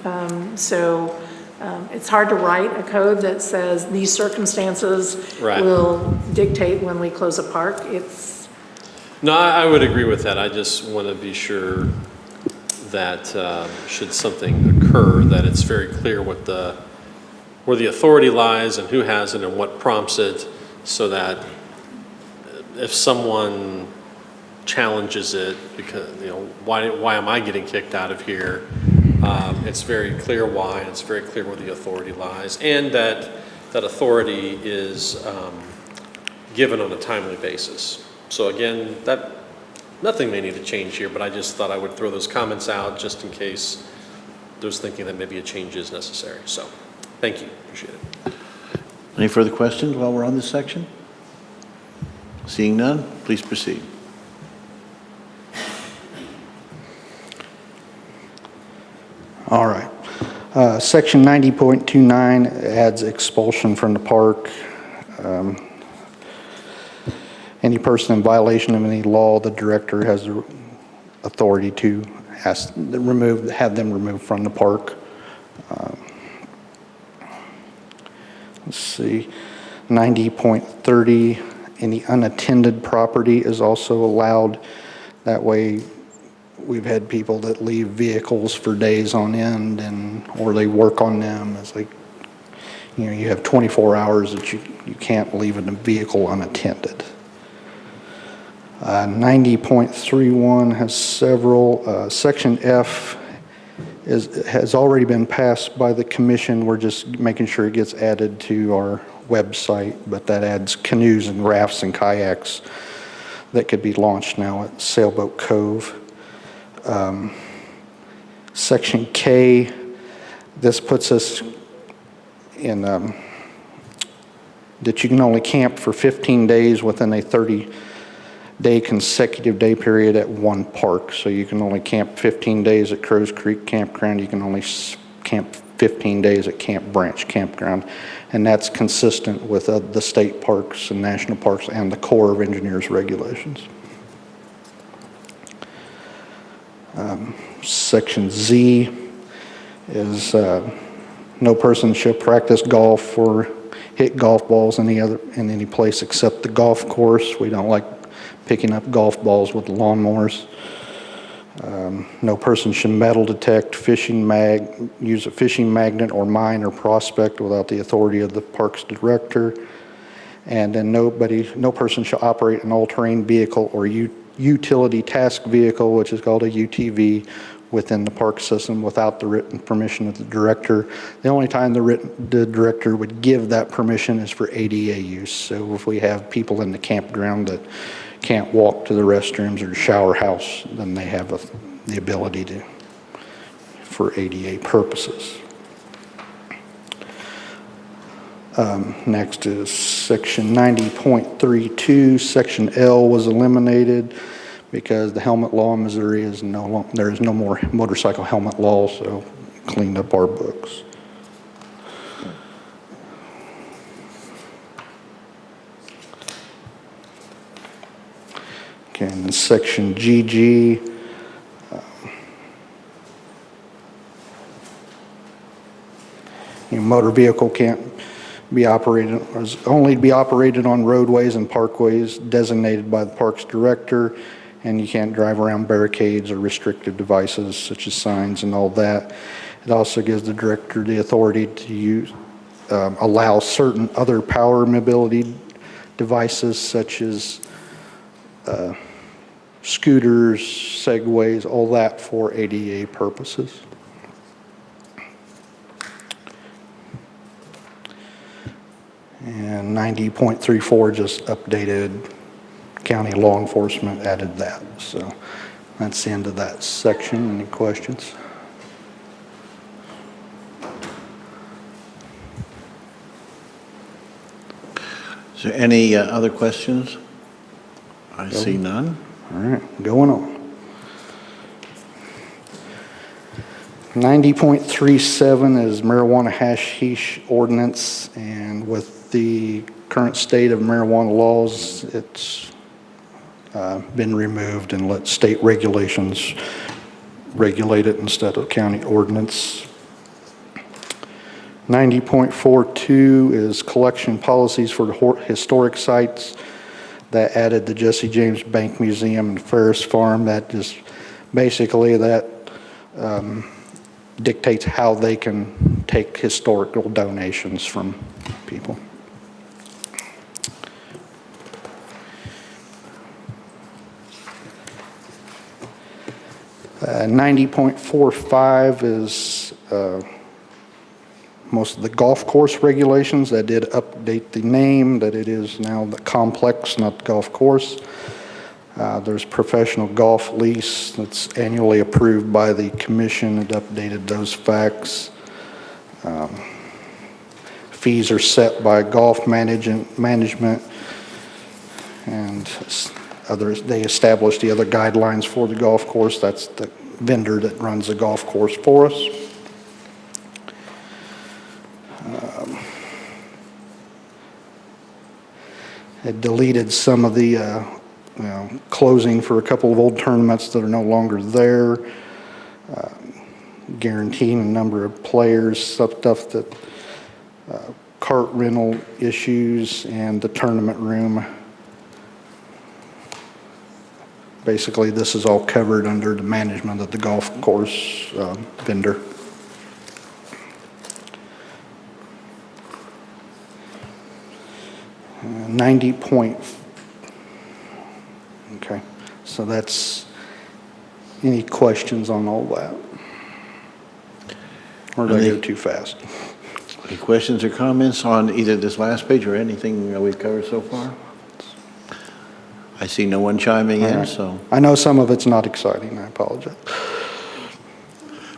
It's hard to write a code that says these circumstances Right. will dictate when we close a park. No, I would agree with that. I just want to be sure that should something occur, that it's very clear where the authority lies and who has it and what prompts it, so that if someone challenges it because, why am I getting kicked out of here? It's very clear why, and it's very clear where the authority lies, and that authority is given on a timely basis. So again, nothing may need to change here, but I just thought I would throw those comments out just in case there's thinking that maybe a change is necessary. So, thank you, appreciate it. Any further questions while we're on this section? Seeing none, please proceed. All right. Section 90.29 adds expulsion from the park. Any person in violation of any law, the director has the authority to have them removed from the park. Let's see, 90.30, any unattended property is also allowed. That way, we've had people that leave vehicles for days on end, or they work on them. It's like, you have 24 hours that you can't leave a vehicle unattended. 90.31 has several. Section F has already been passed by the commission. We're just making sure it gets added to our website, but that adds canoes and rafts and kayaks that could be launched now at Sailboat Cove. Section K, this puts us in that you can only camp for 15 days within a 30-day consecutive day period at one park. So you can only camp 15 days at Crows Creek Campground. You can only camp 15 days at Camp Branch Campground. And that's consistent with the state parks and national parks and the Corps of Engineers regulations. Section Z is no person shall practice golf or hit golf balls in any place except the golf course. We don't like picking up golf balls with lawnmowers. No person should metal detect, use a fishing magnet or mine or prospect without the authority of the parks director. And then no person shall operate an all-terrain vehicle or utility task vehicle, which is called a UTV, within the park system without the written permission of the director. The only time the director would give that permission is for ADA use. So if we have people in the campground that can't walk to the restrooms or shower house, then they have the ability for ADA purposes. Next is section 90.32, section L was eliminated because the helmet law in Missouri is there is no more motorcycle helmet law, so cleaned up our books. Okay, and then section GG, motor vehicle can't be operated, is only to be operated on roadways and parkways designated by the Parks Director, and you can't drive around barricades or restrictive devices such as signs and all that. It also gives the Director the authority to use, allow certain other power mobility devices such as scooters, segways, all that for ADA purposes. And 90.34 just updated county law enforcement, added that. So that's the end of that section. Any questions? Is there any other questions? I see none. All right, going on. 90.37 is marijuana hashish ordinance, and with the current state of marijuana laws, it's been removed and let state regulations regulate it instead of county ordinance. 90.42 is collection policies for the historic sites. That added the Jesse James Bank Museum and Ferris Farm. That just basically that dictates how they can take historical donations from people. Uh, 90.45 is most of the golf course regulations. That did update the name, that it is now the complex, not the golf course. There's professional golf lease that's annually approved by the commission. It updated those facts. Fees are set by golf management and others. They established the other guidelines for the golf course. That's the vendor that runs the golf course for us. It deleted some of the closing for a couple of old tournaments that are no longer there, guaranteeing a number of players, stuff that cart rental issues, and the tournament room. Basically, this is all covered under the management of the golf course vendor. Okay, so that's, any questions on all that? Or did I go too fast? Any questions or comments on either this last page or anything that we've covered so far? I see no one chiming in, so. I know some of it's not exciting, I apologize.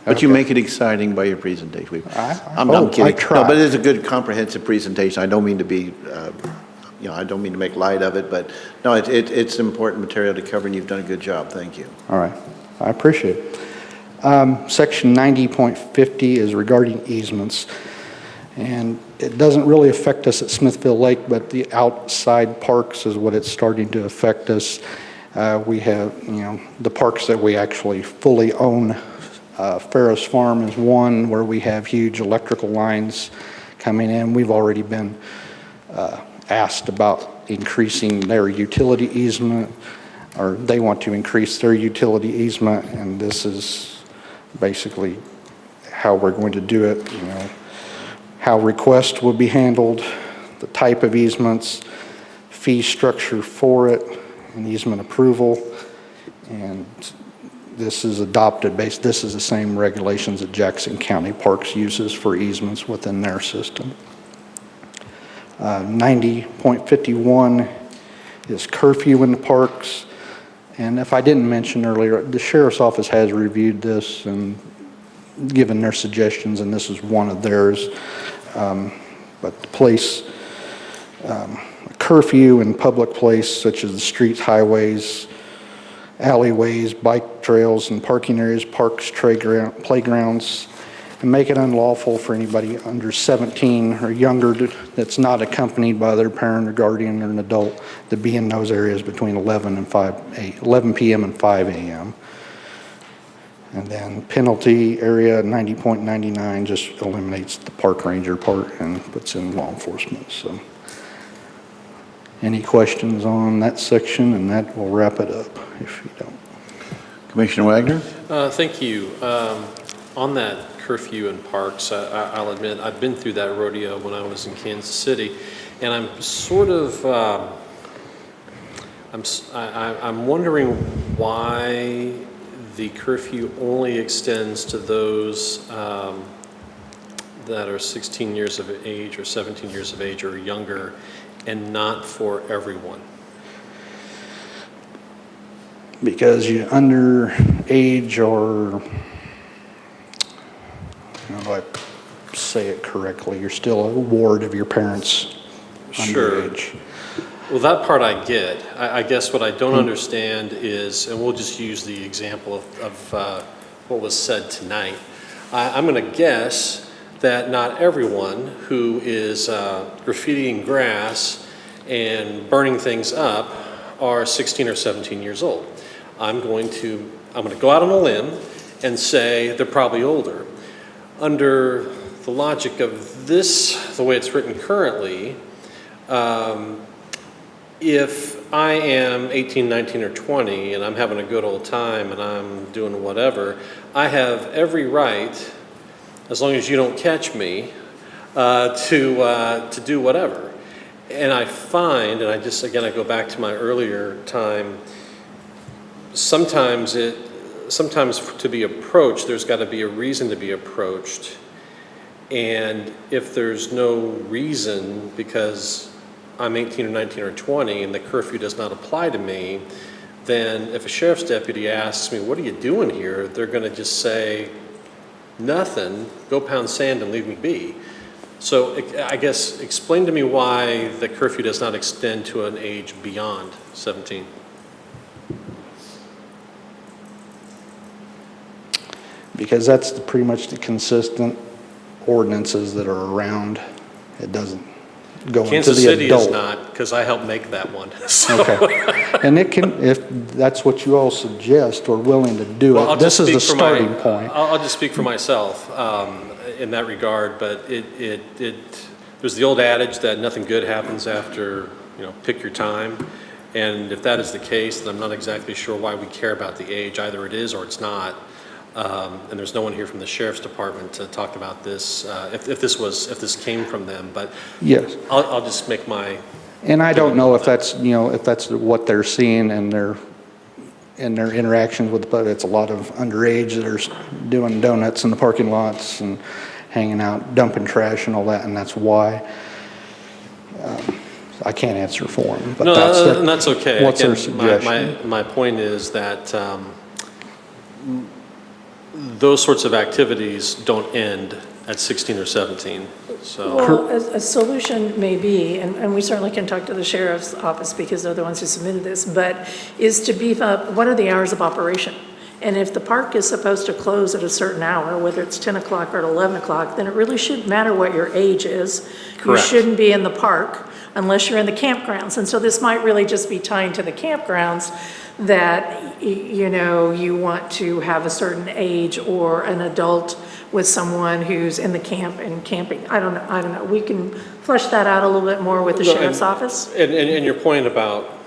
But you make it exciting by your presentation. I'm kidding. I try. No, but it's a good comprehensive presentation. I don't mean to be, I don't mean to make light of it, but no, it's important material to cover, and you've done a good job. Thank you. All right, I appreciate it. Section 90.50 is regarding easements. And it doesn't really affect us at Smithville Lake, but the outside parks is what it's starting to affect us. We have, the parks that we actually fully own. Ferris Farm is one where we have huge electrical lines coming in. We've already been asked about increasing their utility easement, or they want to increase their utility easement, and this is basically how we're going to do it, how requests will be handled, the type of easements, fee structure for it, and easement approval. And this is adopted this is the same regulations that Jackson County Parks uses for easements within their system. 90.51 is curfew in the parks. And if I didn't mention earlier, the Sheriff's Office has reviewed this and given their suggestions, and this is one of theirs. But to place a curfew in public place such as the streets, highways, alleyways, bike trails, and parking areas, parks, playgrounds, and make it unlawful for anybody under 17 or younger that's not accompanied by their parent or guardian or an adult to be in those areas between 11 p.m. and 5 a.m. And then penalty area 90.99 just eliminates the park ranger part and puts in law enforcement. So, any questions on that section? And that will wrap it up if you don't. Commissioner Wagner? Thank you. On that curfew in parks, I'll admit, I've been through that rodeo when I was in Kansas City, and I'm sort of, I'm wondering why the curfew only extends to those that are 16 years of age or 17 years of age or younger, and not for everyone. Because you're underage, or how do I say it correctly? You're still a ward of your parents' Sure. underage. Well, that part I get. I guess what I don't understand is, and we'll just use the example of what was said tonight. I'm going to guess that not everyone who is graffitiing grass and burning things up are 16 or 17 years old. I'm going to go out on a limb and say they're probably older. Under the logic of this, the way it's written currently, if I am 18, 19, or 20 and I'm having a good old time and I'm doing whatever, I have every right, as long as you don't catch me, to do whatever. And I find, and I go back to my earlier time, sometimes to be approached, there's got to be a reason to be approached. And if there's no reason because I'm 18 or 19 or 20 and the curfew does not apply to me, then if a sheriff's deputy asks me, what are you doing here? They're going to just say, nothing, go pound sand and leave me be. So I guess explain to me why the curfew does not extend to an age beyond 17. Because that's pretty much the consistent ordinances that are around. It doesn't go into the adult. Kansas City is not, because I helped make that one. So. Okay. And it can, if that's what you all suggest or willing to do Well, it, this is the starting point. I'll just speak for myself in that regard, but there's the old adage that nothing good happens after, pick your time. And if that is the case, then I'm not exactly sure why we care about the age. Either it is or it's not. And there's no one here from the sheriff's department to talk about this, if this came from them, but Yes. I'll just make my. And I don't know if that's, if that's what they're seeing in their interactions with, but it's a lot of underage that are doing donuts in the parking lots and hanging out, dumping trash and all that, and that's why. I can't answer for them, but No, that's okay. What's their Again, suggestion? My point is that those sorts of activities don't end at 16 or 17. So Well, a solution may be, and we certainly can talk to the sheriff's office because they're the ones who submitted this, but is to beef up, what are the hours of operation? And if the park is supposed to close at a certain hour, whether it's 10 o'clock or at 11 o'clock, then it really shouldn't matter what your age is. Correct. You shouldn't be in the park unless you're in the campgrounds. And so this might really just be tying to the campgrounds that, you want to have a certain age or an adult with someone who's in the camp and camping. I don't know. We can flesh that out a little bit more with the sheriff's office. And your point about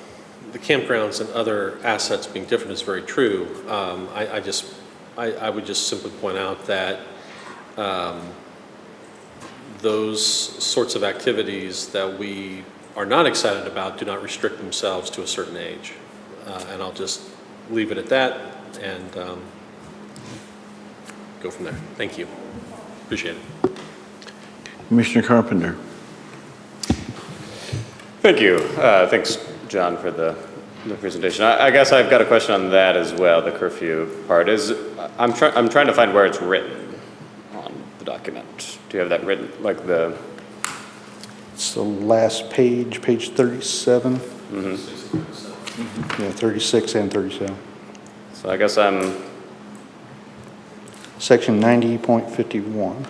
the campgrounds and other assets being different is very true. I would just simply point out that those sorts of activities that we are not excited about do not restrict themselves to a certain age. And I'll just leave it at that and go from there. Thank you. Appreciate it. Commissioner Carpenter. Thank you. Thanks, John, for the presentation. I guess I've got a question on that as well, the curfew part. I'm trying to find where it's written on the document. Do you have that written, like It's the last page, page 37. Yeah, 36 and 37. So I guess I'm, Section 90.51.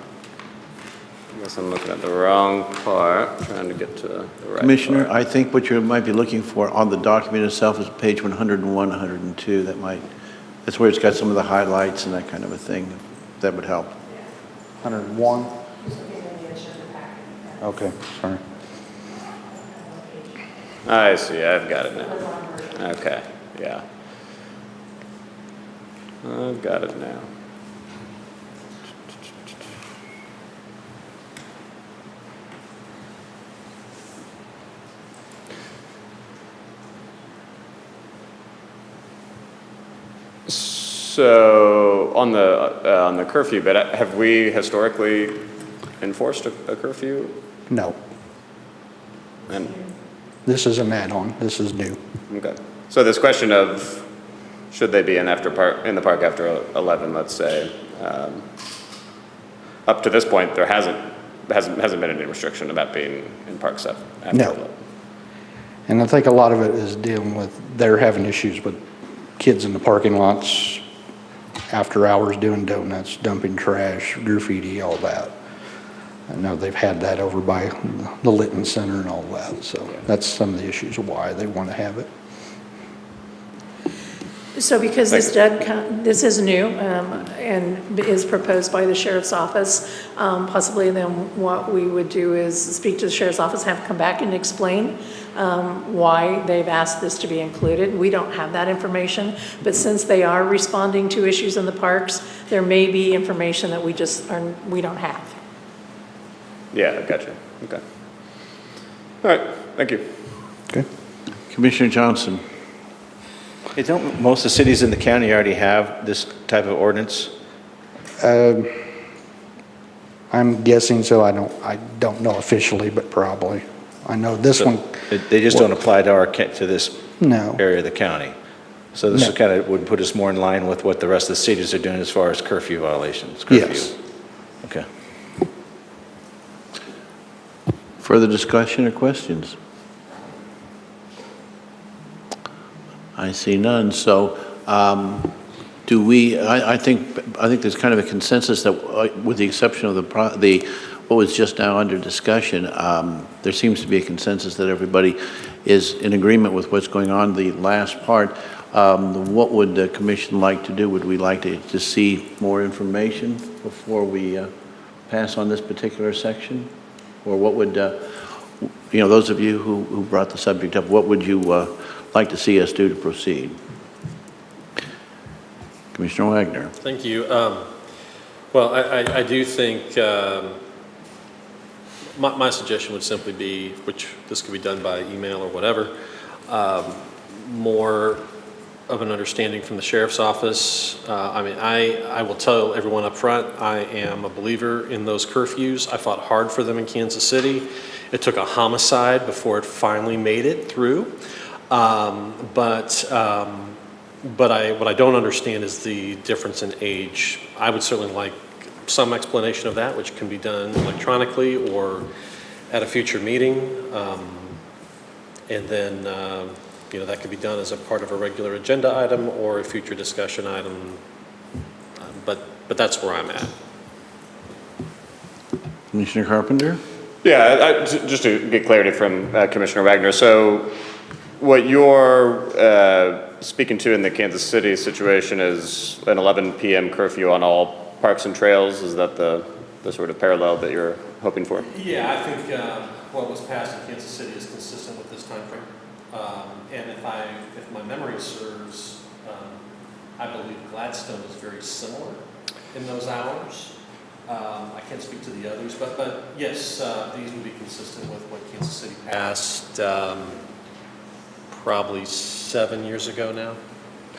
I guess I'm looking at the wrong part, trying to get to the right Commissioner, part. I think what you might be looking for on the document itself is page 101, 102. That's where it's got some of the highlights and that kind of a thing. That would help. 101. Okay, sorry. I see, I've got it now. Okay, yeah. I've got it now. So on the curfew bit, have we historically enforced a curfew? No, And this is an add-on. This is new. okay, so this question of should they be in the park after 11, let's say, up to this point there hasn't been any restriction about being in parks after No. 11. And I think a lot of it is dealing with, they're having issues with kids in the parking lots after hours doing donuts, dumping trash, graffiti, all that. I know they've had that over by the Litton Center and all that, so that's some of the issues of why they want to have it. So because this is new and is proposed by the sheriff's office, possibly then what we would do is speak to the sheriff's office, have them come back and explain why they've asked this to be included. We don't have that information, but since they are responding to issues in the parks, there may be information that we don't have. Yeah, gotcha. Okay. All right, thank you. Okay. Commissioner Johnson. Hey, don't most of the cities in the county already have this type of ordinance? I'm guessing so. I don't know officially, but probably. I know this one. They just don't apply to this No. area of the county. So this No. is kind of would put us more in line with what the rest of the cities are doing as far as curfew violations. Curfew. Yes. Okay. Further discussion or questions? I see none. So do we, I think there's kind of a consensus that with the exception of what was just now under discussion, there seems to be a consensus that everybody is in agreement with what's going on. The last part, what would the commission like to do? Would we like to see more information before we pass on this particular section? Or what would, those of you who brought the subject up, what would you like to see us do to proceed? Commissioner Wagner. Thank you. Well, I do think my suggestion would simply be, which this could be done by email or whatever, more of an understanding from the sheriff's office. I will tell everyone up front, I am a believer in those curfews. I fought hard for them in Kansas City. It took a homicide before it finally made it through. But what I don't understand is the difference in age. I would certainly like some explanation of that, which can be done electronically or at a future meeting. And then, that could be done as a part of a regular agenda item or a future discussion item. But that's where I'm at. Commissioner Carpenter? Yeah, just to get clarity from Commissioner Wagner. So what you're speaking to in the Kansas City situation is an 11 p.m. curfew on all parks and trails. Is that the sort of parallel that you're hoping for? Yeah, I think what was passed in Kansas City is consistent with this timeframe. And if my memory serves, I believe Gladstone is very similar in those hours. I can't speak to the others, but yes, these would be consistent with what Kansas City passed probably 7 years ago now.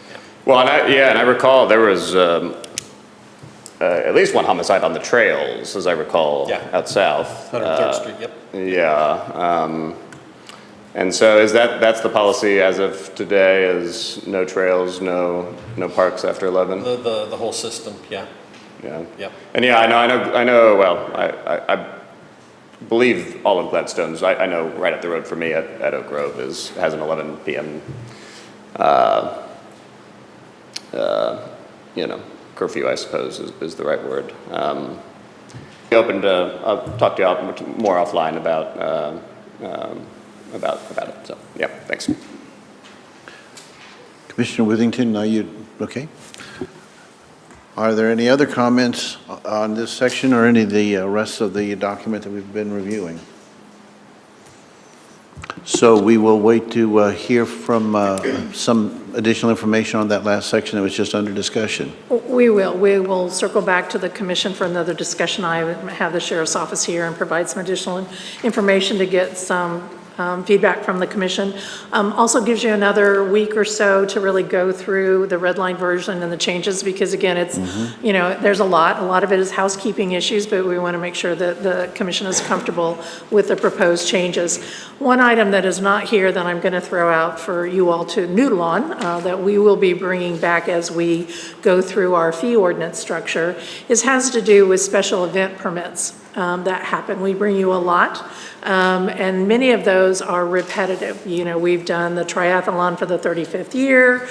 Yeah. Well, and I recall there was at least one homicide on the trails, as I recall, out south. 103rd Street, yep. Yeah. And so that's the policy as of today, is no trails, no parks after 11? The whole system, yeah. Yeah. Yep. And yeah, I know. Well, I believe all of Gladstone's, I know right up the road from me at Oak Grove has an 11 p.m. Curfew, I suppose is the right word. Be open to, I'll talk to you more offline about it. So, yeah, thanks. Commissioner Withington, are you okay? Are there any other comments on this section or any of the rest of the document that we've been reviewing? So we will wait to hear from some additional information on that last section that was just under discussion. We will. We will circle back to the commission for another discussion. I have the sheriff's office here and provide some additional information to get some feedback from the commission. Also gives you another week or so to really go through the red line version and the changes, because again, it's, you know, there's a lot of it is housekeeping issues, but we want to make sure that the commission is comfortable with the proposed changes. One item that is not here that I'm going to throw out for you all to noodle on, that we will be bringing back as we go through our fee ordinance structure, has to do with special event permits that happen. We bring you a lot. And many of those are repetitive. You know, we've done the triathlon for the 35th year.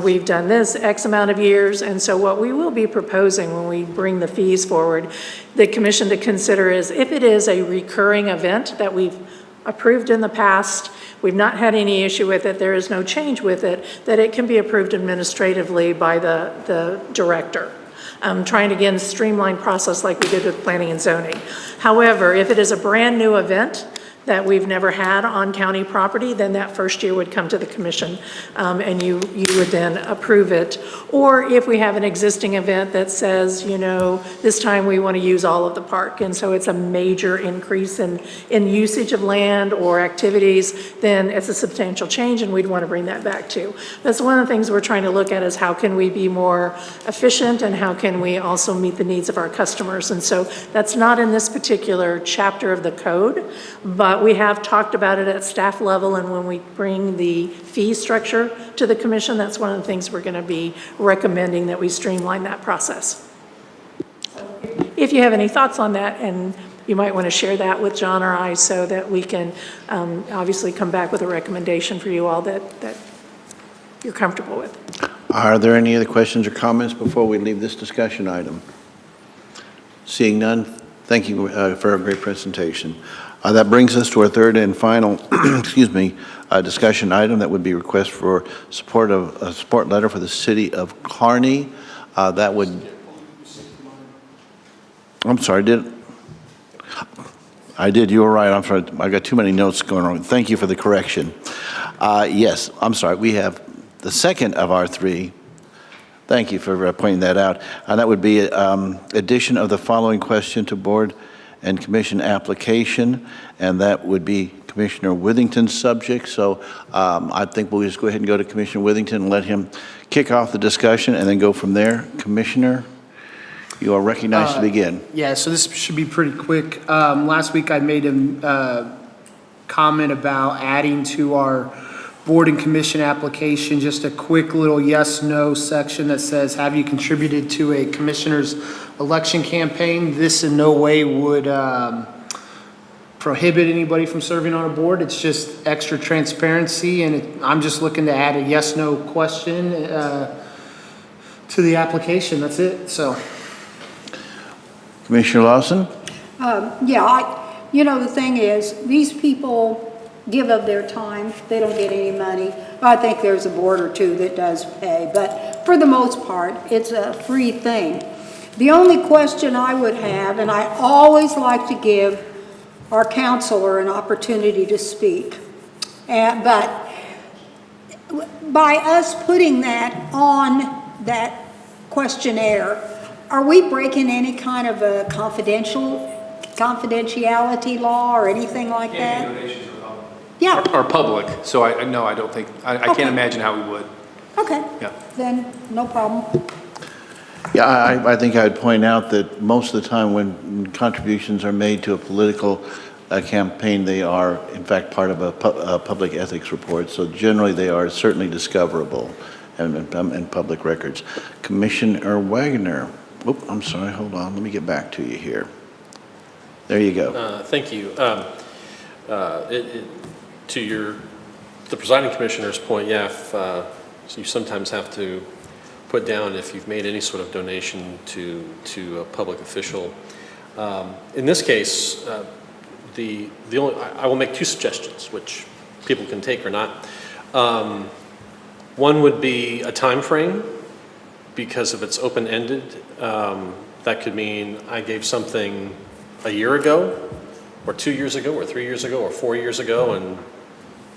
We've done this X amount of years. And so what we will be proposing when we bring the fees forward, the commission to consider is if it is a recurring event that we've approved in the past, we've not had any issue with it, there is no change with it, that it can be approved administratively by the director. Trying to, again, streamline process like we did with planning and zoning. However, if it is a brand new event that we've never had on county property, then that first year would come to the commission, and you would then approve it. Or if we have an existing event that says, you know, this time we want to use all of the park, and so it's a major increase in usage of land or activities, then it's a substantial change, and we'd want to bring that back too. That's one of the things we're trying to look at, is how can we be more efficient and how can we also meet the needs of our customers. And so that's not in this particular chapter of the code, but we have talked about it at staff level, and when we bring the fee structure to the commission, that's one of the things we're going to be recommending, that we streamline that process. If you have any thoughts on that, and you might want to share that with John or I, so that we can obviously come back with a recommendation for you all that you're comfortable with. Are there any other questions or comments before we leave this discussion item? Seeing none, thank you for a great presentation. That brings us to our third and final, discussion item. That would be request for support of a support letter for the city of Kearney. That would, I'm sorry, I did, you were right. I'm sorry, I got too many notes going on. Thank you for the correction. Yes, I'm sorry, we have the second of our three. Thank you for pointing that out. And that would be addition of the following question to board and commission application, and that would be Commissioner Withington's subject. So I think we'll just go ahead and go to Commissioner Withington and let him kick off the discussion and then go from there. Commissioner, you are recognized to begin. Yeah, so this should be pretty quick. Last week I made a comment about adding to our board and commission application just a quick little yes/no section that says, have you contributed to a commissioner's election campaign? This in no way would prohibit anybody from serving on a board. It's just extra transparency, and I'm just looking to add a yes/no question to the application. That's it. So, Commissioner Lawson? You know, the thing is, these people give of their time. They don't get any money. I think there's a board or two that does pay, but for the most part, it's a free thing. The only question I would have, and I always like to give our counselor an opportunity to speak, but by us putting that on that questionnaire, are we breaking any kind of a confidentiality law or anything like that? Donations are public. Yeah. Are public, so I don't think, I can't imagine how we would. Okay. Yeah. Then, no problem. Yeah, I think I'd point out that most of the time when contributions are made to a political campaign, they are in fact part of a public ethics report. So generally they are certainly discoverable in public records. Commissioner Wagner, I'm sorry, hold on, let me get back to you here. There you go. Thank you. To the presiding commissioner's point, yeah, if, you sometimes have to put down if you've made any sort of donation to a public official. In this case, I will make two suggestions, which people can take or not. One would be a time frame, because if it's open-ended, that could mean I gave something a year ago, or 2 years ago, or 3 years ago, or 4 years ago, and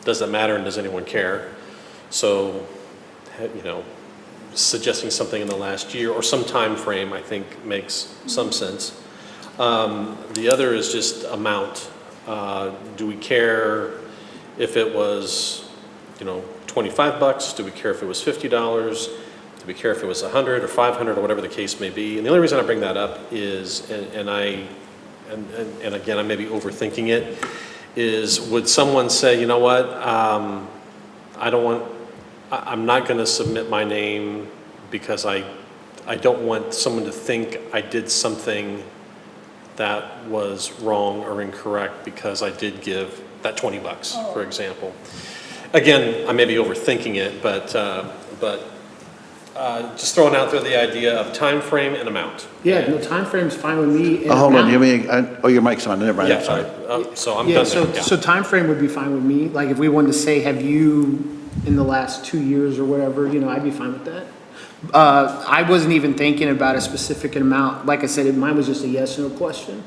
does that matter and does anyone care? So, you know, suggesting something in the last year or some time frame, I think makes some sense. The other is just amount. Do we care if it was, you know, $25? Do we care if it was $50? Do we care if it was 100 or 500 or whatever the case may be? And the only reason I bring that up is, and again, I may be overthinking it, is would someone say, you know what, I'm not going to submit my name because I don't want someone to think I did something that was wrong or incorrect because I did give that $20, for example. Again, I may be overthinking it, but just throwing out there the idea of time frame and amount. Yeah, no, time frame's fine with me. and Hold on, amount- your mic's on, never mind, Yeah, I'm sorry. so I'm Yeah, done so, there. Yeah. so time frame would be fine with me. Like if we wanted to say, have you in the last 2 years or whatever, you know, I'd be fine with that. I wasn't even thinking about a specific amount. Like I said, mine was just a yes, no question.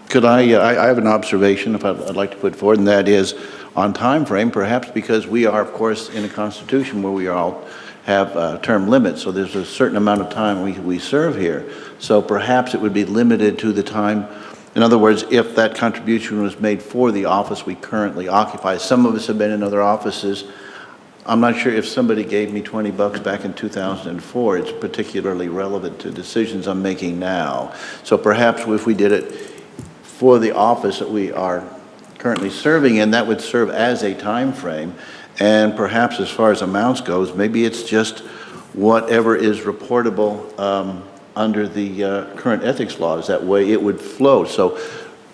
Could I have an observation if I'd like to put forward, and that is on time frame, perhaps because we are, of course, in a constitution where we all have term limits, so there's a certain amount of time we serve here. So perhaps it would be limited to the time. In other words, if that contribution was made for the office we currently occupy. Some of us have been in other offices. I'm not sure if somebody gave me $20 back in 2004, it's particularly relevant to decisions I'm making now. So perhaps if we did it for the office that we are currently serving in, that would serve as a time frame. And perhaps as far as amounts goes, maybe it's just whatever is reportable under the current ethics laws. That way it would flow. So,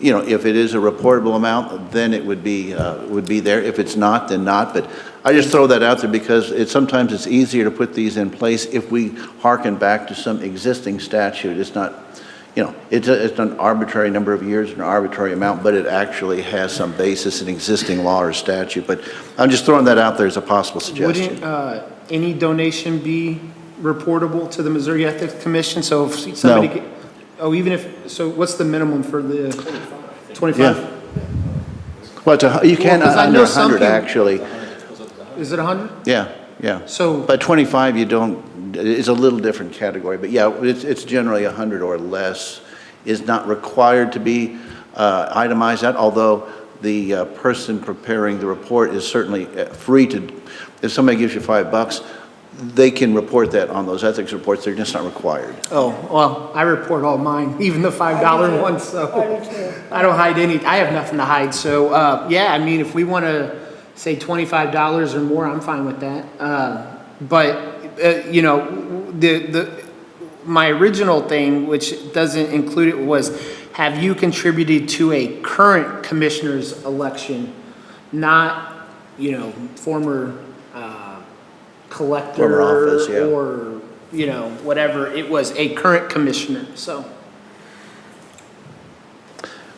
you know, if it is a reportable amount, then it would be there. If it's not, then not. But I just throw that out there because sometimes it's easier to put these in place if we hearken back to some existing statute. It's not, you know, it's an arbitrary number of years, an arbitrary amount, but it actually has some basis in existing law or statute. But I'm just throwing that out there as a possible suggestion. Wouldn't any donation be reportable to the Missouri Ethics Commission? So if somebody, even if, so what's the minimum for the 25? Yeah. Well, you can Well, 'cause I under know some 100 people- actually. Is it 100? Yeah. So, But 25, you don't, is a little different category, but yeah, it's generally 100 or less is not required to be itemized out, although the person preparing the report is certainly free to, if somebody gives you $5, they can report that on those ethics reports, they're just not required. oh, well, I report all mine, even the $5 ones, so. I don't hide any, I have nothing to hide, so, yeah, I mean, if we want to say $25 or more, I'm fine with that. But, you know, my original thing, which doesn't include it, was have you contributed to a current commissioner's election, not, you know, former collector Former office, yeah. or, you know, whatever. It was a current commissioner, so.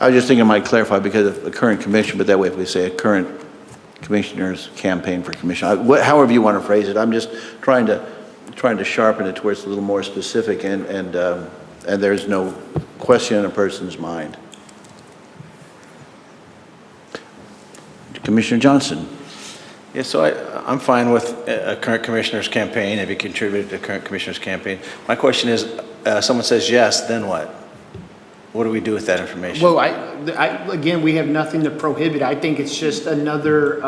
I was just thinking I might clarify because of the current commission, but that way if we say a current commissioner's campaign for commission, however you want to phrase it, I'm just trying to sharpen it to where it's a little more specific and there's no question in a person's mind. Commissioner Johnson. Yeah, so I'm fine with a current commissioner's campaign, if you contribute to the current commissioner's campaign. My question is, someone says yes, then what? What do we do with that information? Well, again, we have nothing to prohibit. I think it's just another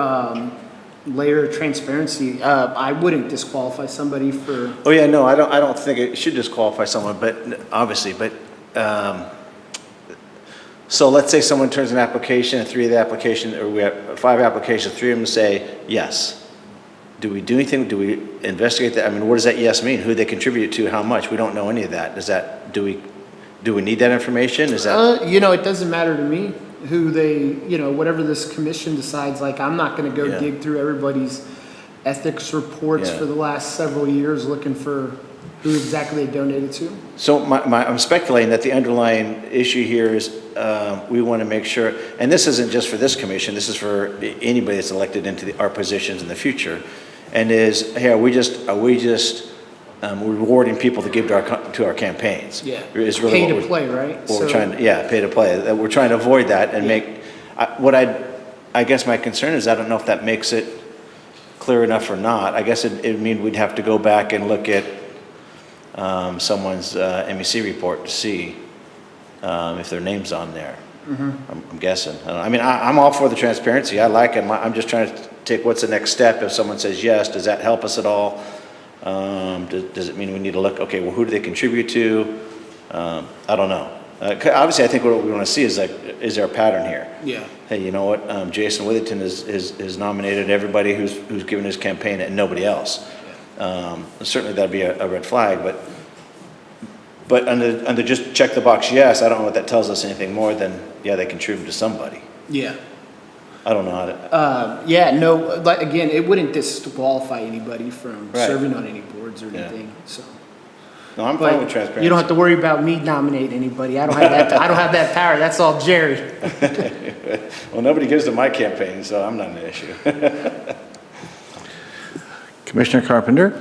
layer of transparency. I wouldn't disqualify somebody for. Oh yeah, no, I don't think it should disqualify someone, but obviously, but so let's say someone turns an application, and 3 of the application, or we have 5 applications, 3 of them say yes. Do we do anything? Do we investigate that? I mean, what does that yes mean? Who they contribute to? How much? We don't know any of that. do we need that information? Is that, It doesn't matter to me who they, whatever this commission decides, like, I'm not gonna go Yeah. dig through everybody's ethics reports Yeah. for the last several years looking for who exactly they donated to. so I'm speculating that the underlying issue here is, we want to make sure, and this isn't just for this commission, this is for anybody that's elected into our positions in the future, and is, hey, are we just rewarding people to give to our campaigns? Yeah. Is really Pay what to we're- play, right? What we're So- trying, pay to play. That we're trying to avoid that and make, I guess my concern is I don't know if that makes it clear enough or not. I guess it'd mean we'd have to go back and look at someone's MEC report to see if their name's on there. I'm guessing. I mean, I'm all for the transparency. I like it. I'm just trying to take what's the next step. If someone says yes, does that help us at all? Does it mean we need to look, okay, well, who do they contribute to? I don't know. Obviously, I think what we want to see is like, is there a pattern here? Yeah. Hey, you know what? Jason Withington is nominated everybody who's given his campaign and nobody else. Certainly that'd be a red flag, but under just check the box yes, I don't know what that tells us anything more than, yeah, they contribute to somebody. Yeah. I don't know how to, Like, again, it wouldn't disqualify anybody from Right. serving on any boards or Yeah. anything, so. no, I'm fine with transparency. You don't have to worry about me nominating anybody. I don't have that power. That's all Jerry. Well, nobody gives to my campaign, so I'm not an issue. Commissioner Carpenter?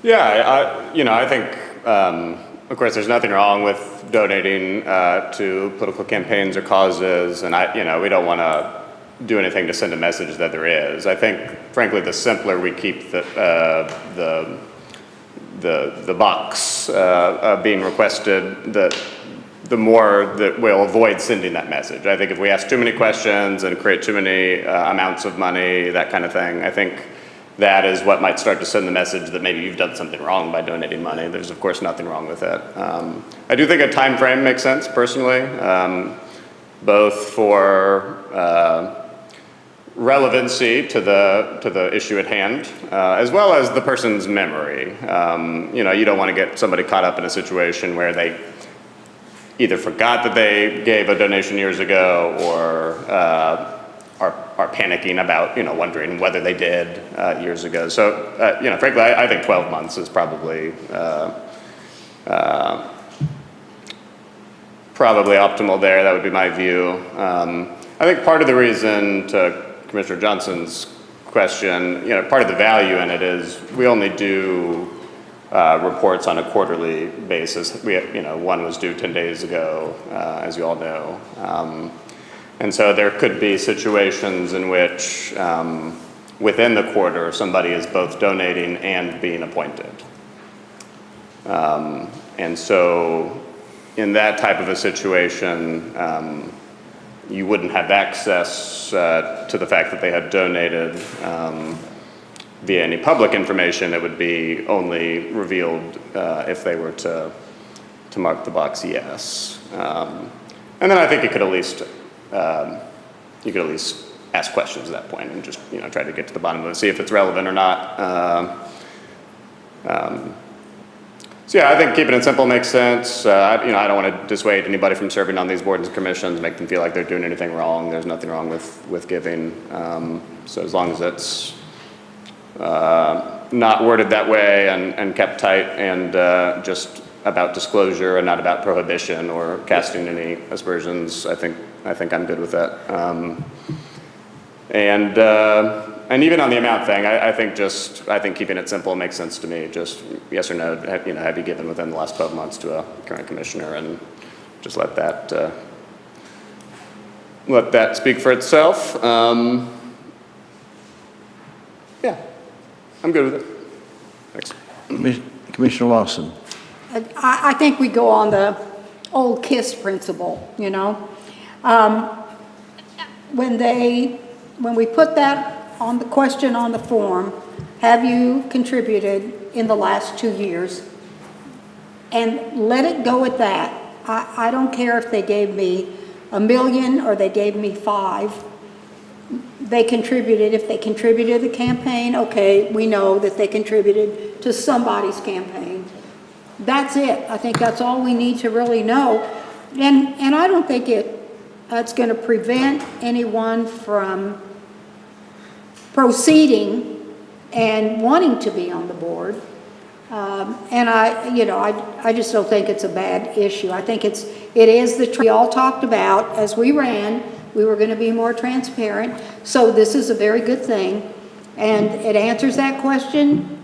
Yeah, I think, of course, there's nothing wrong with donating to political campaigns or causes, and we don't want to do anything to send a message that there is. I think, frankly, the simpler we keep the box being requested, the more that we'll avoid sending that message. I think if we ask too many questions and create too many amounts of money, that kind of thing, I think that is what might start to send the message that maybe you've done something wrong by donating money. There's, of course, nothing wrong with it. I do think a time frame makes sense, personally, both for relevancy to the issue at hand, as well as the person's memory. You don't want to get somebody caught up in a situation where they either forgot that they gave a donation years ago or are panicking about, wondering whether they did years ago. So, frankly, I think 12 months is probably optimal there. That would be my view. I think part of the reason, to Commissioner Johnson's question, part of the value in it is we only do reports on a quarterly basis. One was due 10 days ago, as you all know. And so there could be situations in which within the quarter somebody is both donating and being appointed. And so in that type of a situation, you wouldn't have access to the fact that they had donated via any public information. It would be only revealed if they were to mark the box yes. And then I think you could at least ask questions at that point and just try to get to the bottom of it, see if it's relevant or not. So yeah, I think keeping it simple makes sense. I don't want to dissuade anybody from serving on these boards and commissions, make them feel like they're doing anything wrong. There's nothing wrong with giving. So as long as it's not worded that way and kept tight and just about disclosure and not about prohibition or casting any aspersions, I think I'm good with that. And even on the amount thing, I think keeping it simple makes sense to me. Just yes or no, have you given within the last 12 months to a current commissioner, and just let that speak for itself. Yeah, I'm good with it. Thanks. Commissioner Lawson? I think we go on the old KISS principle, When we put that on the question on the form, have you contributed in the last 2 years? And let it go at that. I don't care if they gave me $1 million or they gave me 5. They contributed. If they contributed to the campaign, okay, we know that they contributed to somebody's campaign. That's it. I think that's all we need to really know. And I don't think it's going to prevent anyone from proceeding and wanting to be on the board. And I just don't think it's a bad issue. I think it is we all talked about as we ran, we were going to be more transparent. So this is a very good thing. And it answers that question,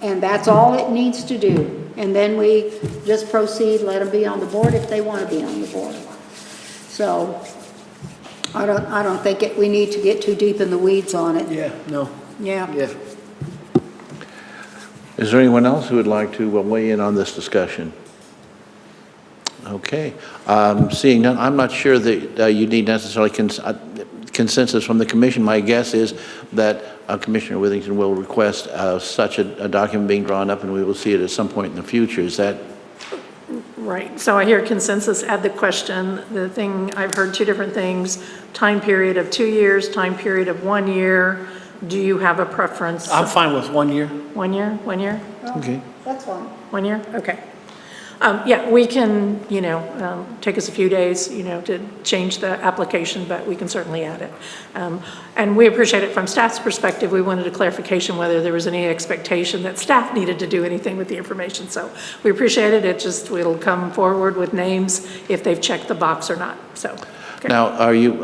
and that's all it needs to do. And then we just proceed, let them be on the board if they want to be on the board. So I don't think we need to get too deep in the weeds on it. Yeah, no. Yeah. Yeah. Is there anyone else who would like to weigh in on this discussion? Okay. Seeing none, I'm not sure that you need necessarily consensus from the commission. My guess is that Commissioner Withington will request such a document being drawn up, and we will see it at some point in the future. Is that? Right, so I hear consensus, add the question. The thing, I've heard two different things, time period of 2 years, time period of 1 year. Do you have a preference? I'm fine with 1 year. 1 year, 1 year? Okay. That's fine. 1 year, okay. Yeah, we can, take us a few days, to change the application, but we can certainly add it. And we appreciate it from staff's perspective. We wanted a clarification whether there was any expectation that staff needed to do anything with the information. So we appreciate it. It'll come forward with names if they've checked the box or not, so. Okay. Now, are you,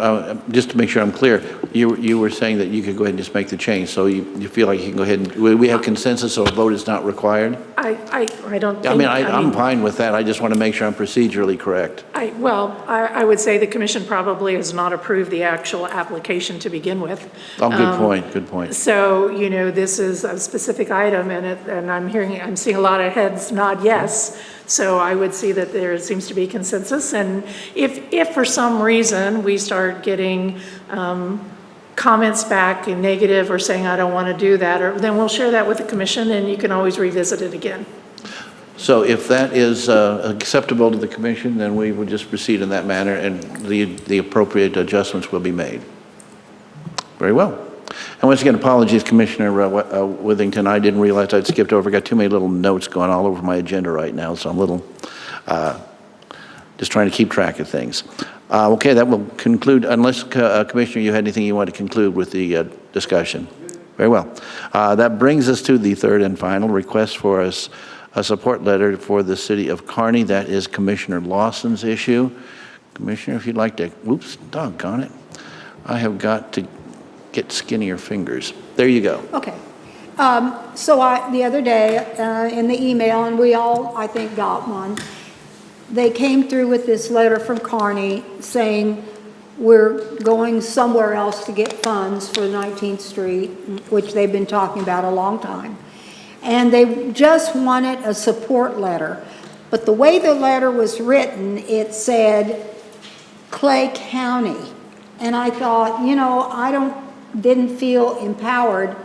just to make sure I'm clear, you were saying that you could go ahead and just make the change, so you feel like you can go ahead and, we have consensus, so a vote is not required? I don't think. I'm fine with that, I just want to make sure I'm procedurally correct. I would say the commission probably has not approved the actual application to begin with. Oh, good point. So, this is a specific item, and I'm seeing a lot of heads nod yes. So I would see that there seems to be consensus, and if for some reason we start getting comments back in negative or saying I don't want to do that, then we'll share that with the commission, and you can always revisit it again. So if that is acceptable to the commission, then we would just proceed in that manner, and the appropriate adjustments will be made. Very well. And once again, apologies, Commissioner Withington. I didn't realize I'd skipped over. Got too many little notes going all over my agenda right now, so I'm a little just trying to keep track of things. Okay, that will conclude, unless, Commissioner, you had anything you want to conclude with the discussion. Very well. That brings us to the third and final request for us, a support letter for the city of Kearney. That is Commissioner Lawson's issue. Commissioner, if you'd like to, whoops, doggone it. I have got to get skinnier fingers. There you go. Okay. So the other day in the email, and we all, I think, got one, they came through with this letter from Kearney saying we're going somewhere else to get funds for 19th Street, which they've been talking about a long time. And they just wanted a support letter. But the way the letter was written, it said Clay County. And I thought, I didn't feel empowered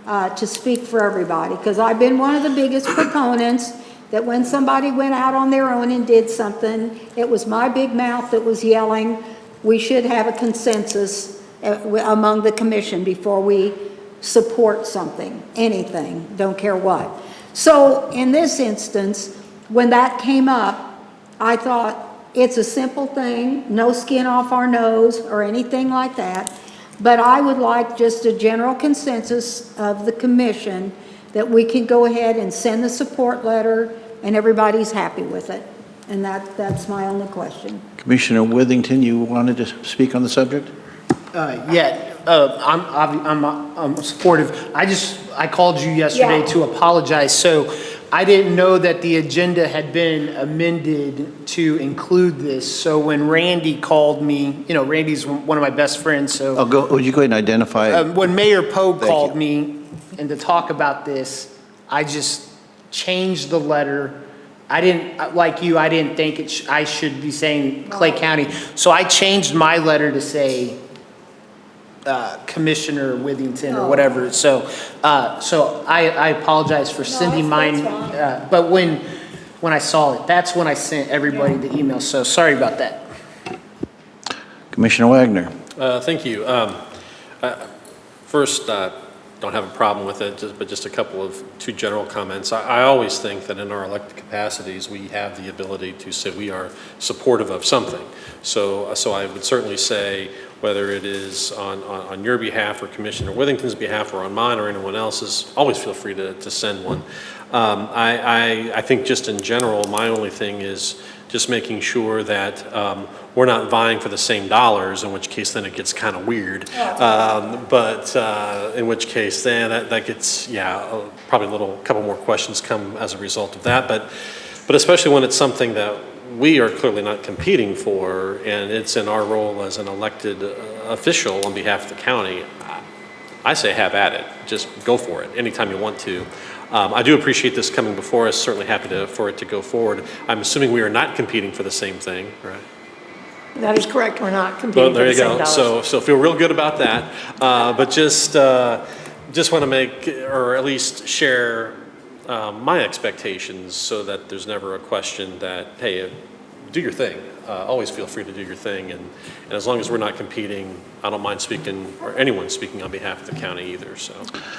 to speak for everybody, because I've been one of the biggest proponents that when somebody went out on their own and did something, it was my big mouth that was yelling, we should have a consensus among the commission before we support something, anything, don't care what. So in this instance, when that came up, I thought it's a simple thing, no skin off our nose or anything like that. But I would like just a general consensus of the commission that we can go ahead and send the support letter and everybody's happy with it. And that's my only question. Commissioner Withington, you wanted to speak on the subject? I'm supportive. I called you yesterday Yeah. to apologize. So I didn't know that the agenda had been amended to include this. So when Randy called me, Randy's one of my best friends, so. Would you go ahead and identify? When Mayor Pogue Thank called you. me and to talk about this, I just changed the letter. I didn't think I should be saying Clay County. So I changed my letter to say Commissioner Withington or whatever. So I apologize for sending mine. fine. But when I saw it, that's when I sent everybody the email. So sorry about that. Commissioner Wagner. Thank you. First, don't have a problem with it, but just a couple of two general comments. I always think that in our elected capacities, we have the ability to say we are supportive of something. So I would certainly say, whether it is on your behalf or Commissioner Withington's behalf or on mine or anyone else's, always feel free to send one. I think just in general, my only thing is just making sure that we're not vying for the same dollars, in which case then it gets kind of weird. But in which case then that gets, probably a couple more questions come as a result of that. But especially when it's something that we are clearly not competing for, and it's in our role as an elected official on behalf of the county, I say have at it. Just go for it anytime you want to. I do appreciate this coming before us, certainly happy for it to go forward. I'm assuming we are not competing for the same thing, right? That is correct. We're not competing for the same dollars. So feel real good about that. But just want to make, or at least share my expectations so that there's never a question that, hey, do your thing. Always feel free to do your thing. And as long as we're not competing, I don't mind speaking, or anyone speaking on behalf of the county either. So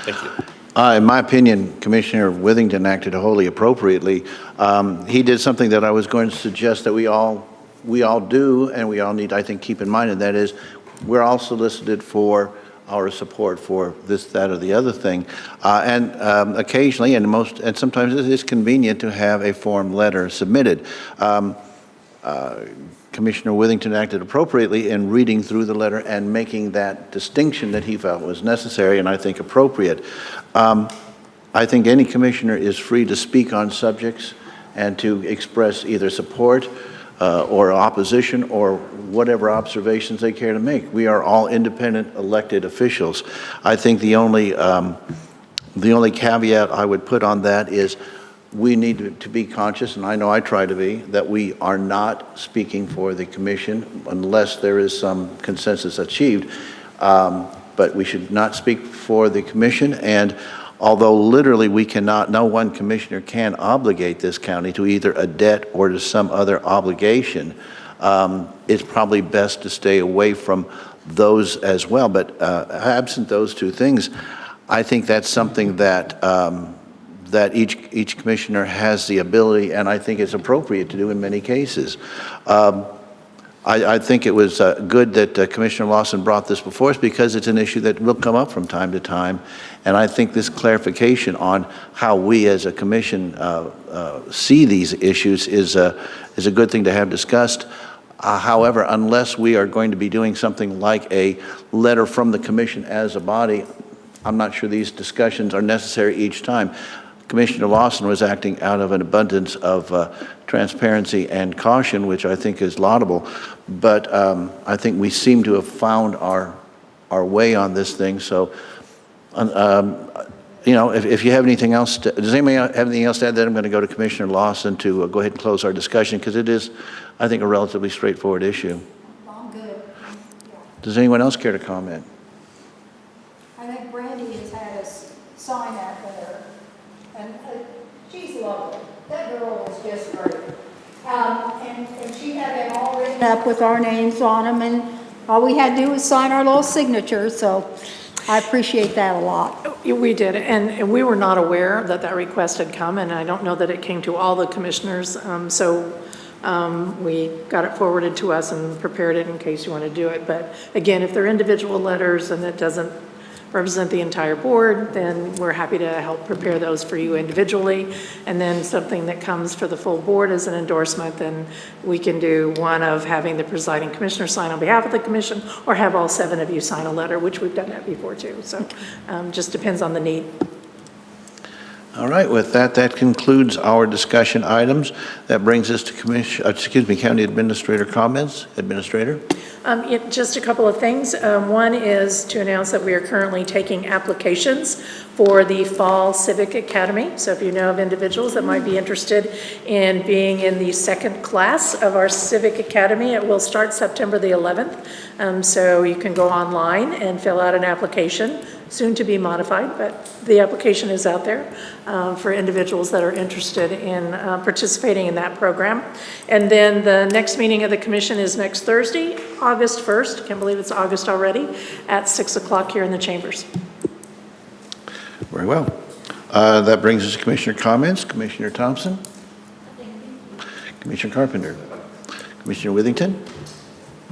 thank you. In my opinion, Commissioner Withington acted wholly appropriately. He did something that I was going to suggest that we all do, and we all need, I think, keep in mind, and that is we're all solicited for our support for this, that, or the other thing. And occasionally, and sometimes it is convenient to have a form letter submitted. Commissioner Withington acted appropriately in reading through the letter and making that distinction that he felt was necessary and I think appropriate. I think any commissioner is free to speak on subjects and to express either support or opposition or whatever observations they care to make. We are all independent elected officials. I think the only caveat I would put on that is we need to be conscious, and I know I try to be, that we are not speaking for the commission unless there is some consensus achieved. But we should not speak for the commission, and although literally we cannot, no one commissioner can obligate this county to either a debt or to some other obligation, it's probably best to stay away from those as well. But absent those two things, I think that's something that that each commissioner has the ability, and I think it's appropriate to do in many cases. I think it was good that Commissioner Lawson brought this before us because it's an issue that will come up from time to time, and I think this clarification on how we as a commission see these issues is a good thing to have discussed. However, unless we are going to be doing something like a letter from the commission as a body, I'm not sure these discussions are necessary each time. Commissioner Lawson was acting out of an abundance of transparency and caution, which I think is laudable. But I think we seem to have found our way on this thing. So, you know, if you have anything else, does anybody have anything else to add? Then I'm going to go to Commissioner Lawson to go ahead and close our discussion because it is, I think, a relatively straightforward issue. I'm good. Does anyone else care to comment? I think Brandy has had us sign that letter, and she's lovely. That girl is just great. And she had them all written up with our names on them, and all we had to do was sign our little signatures, so I appreciate that a lot. We did, and we were not aware that that request had come, and I don't know that it came to all the commissioners, so we got it forwarded to us and prepared it in case you want to do it. But again, if they're individual letters and it doesn't represent the entire board, then we're happy to help prepare those for you individually. And then something that comes for the full board as an endorsement, then we can do one of having the presiding commissioner sign on behalf of the commission, or have all 7 of you sign a letter, which we've done that before too. So just depends on the need. All right, with that, that concludes our discussion items. That brings us to County Administrator comments. Administrator? Just a couple of things. One is to announce that we are currently taking applications for the Fall Civic Academy. So if you know of individuals that might be interested in being in the 2nd class of our Civic Academy, it will start September the 11th. So you can go online and fill out an application, soon to be modified, but the application is out there for individuals that are interested in participating in that program. And then the next meeting of the commission is next Thursday, August 1st. Can't believe it's August already, at 6 o'clock here in the chambers. Very well. That brings us to Commissioner comments. Commissioner Thompson? Commissioner Carpenter? Commissioner Withington?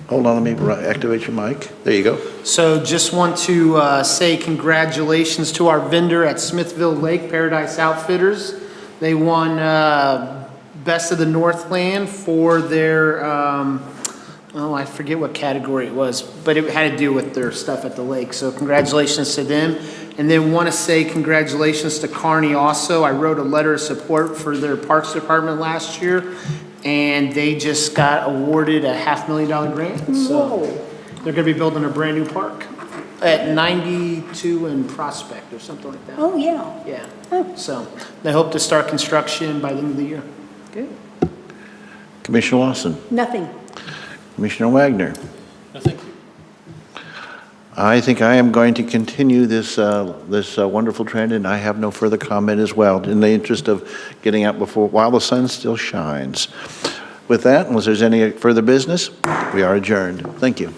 Hold on, let me activate your mic. There you go. So just want to say congratulations to our vendor at Smithville Lake, Paradise Outfitters. They won Best of the Northland for their, I forget what category it was, but it had to do with their stuff at the lake. So congratulations to them. And then want to say congratulations to Kearney also. I wrote a letter of support for their Parks Department last year, and they just got awarded a $500,000 grant. So they're going to be building a brand new park at 92 and Prospect or something like that. Oh, yeah. Yeah. So they hope to start construction by the end of the year. Good. Commissioner Lawson? Nothing. Commissioner Wagner? No, thank you. I think I am going to continue this wonderful trend, and I have no further comment as well, in the interest of getting out before, while the sun still shines. With that, unless there's any further business, we are adjourned. Thank you.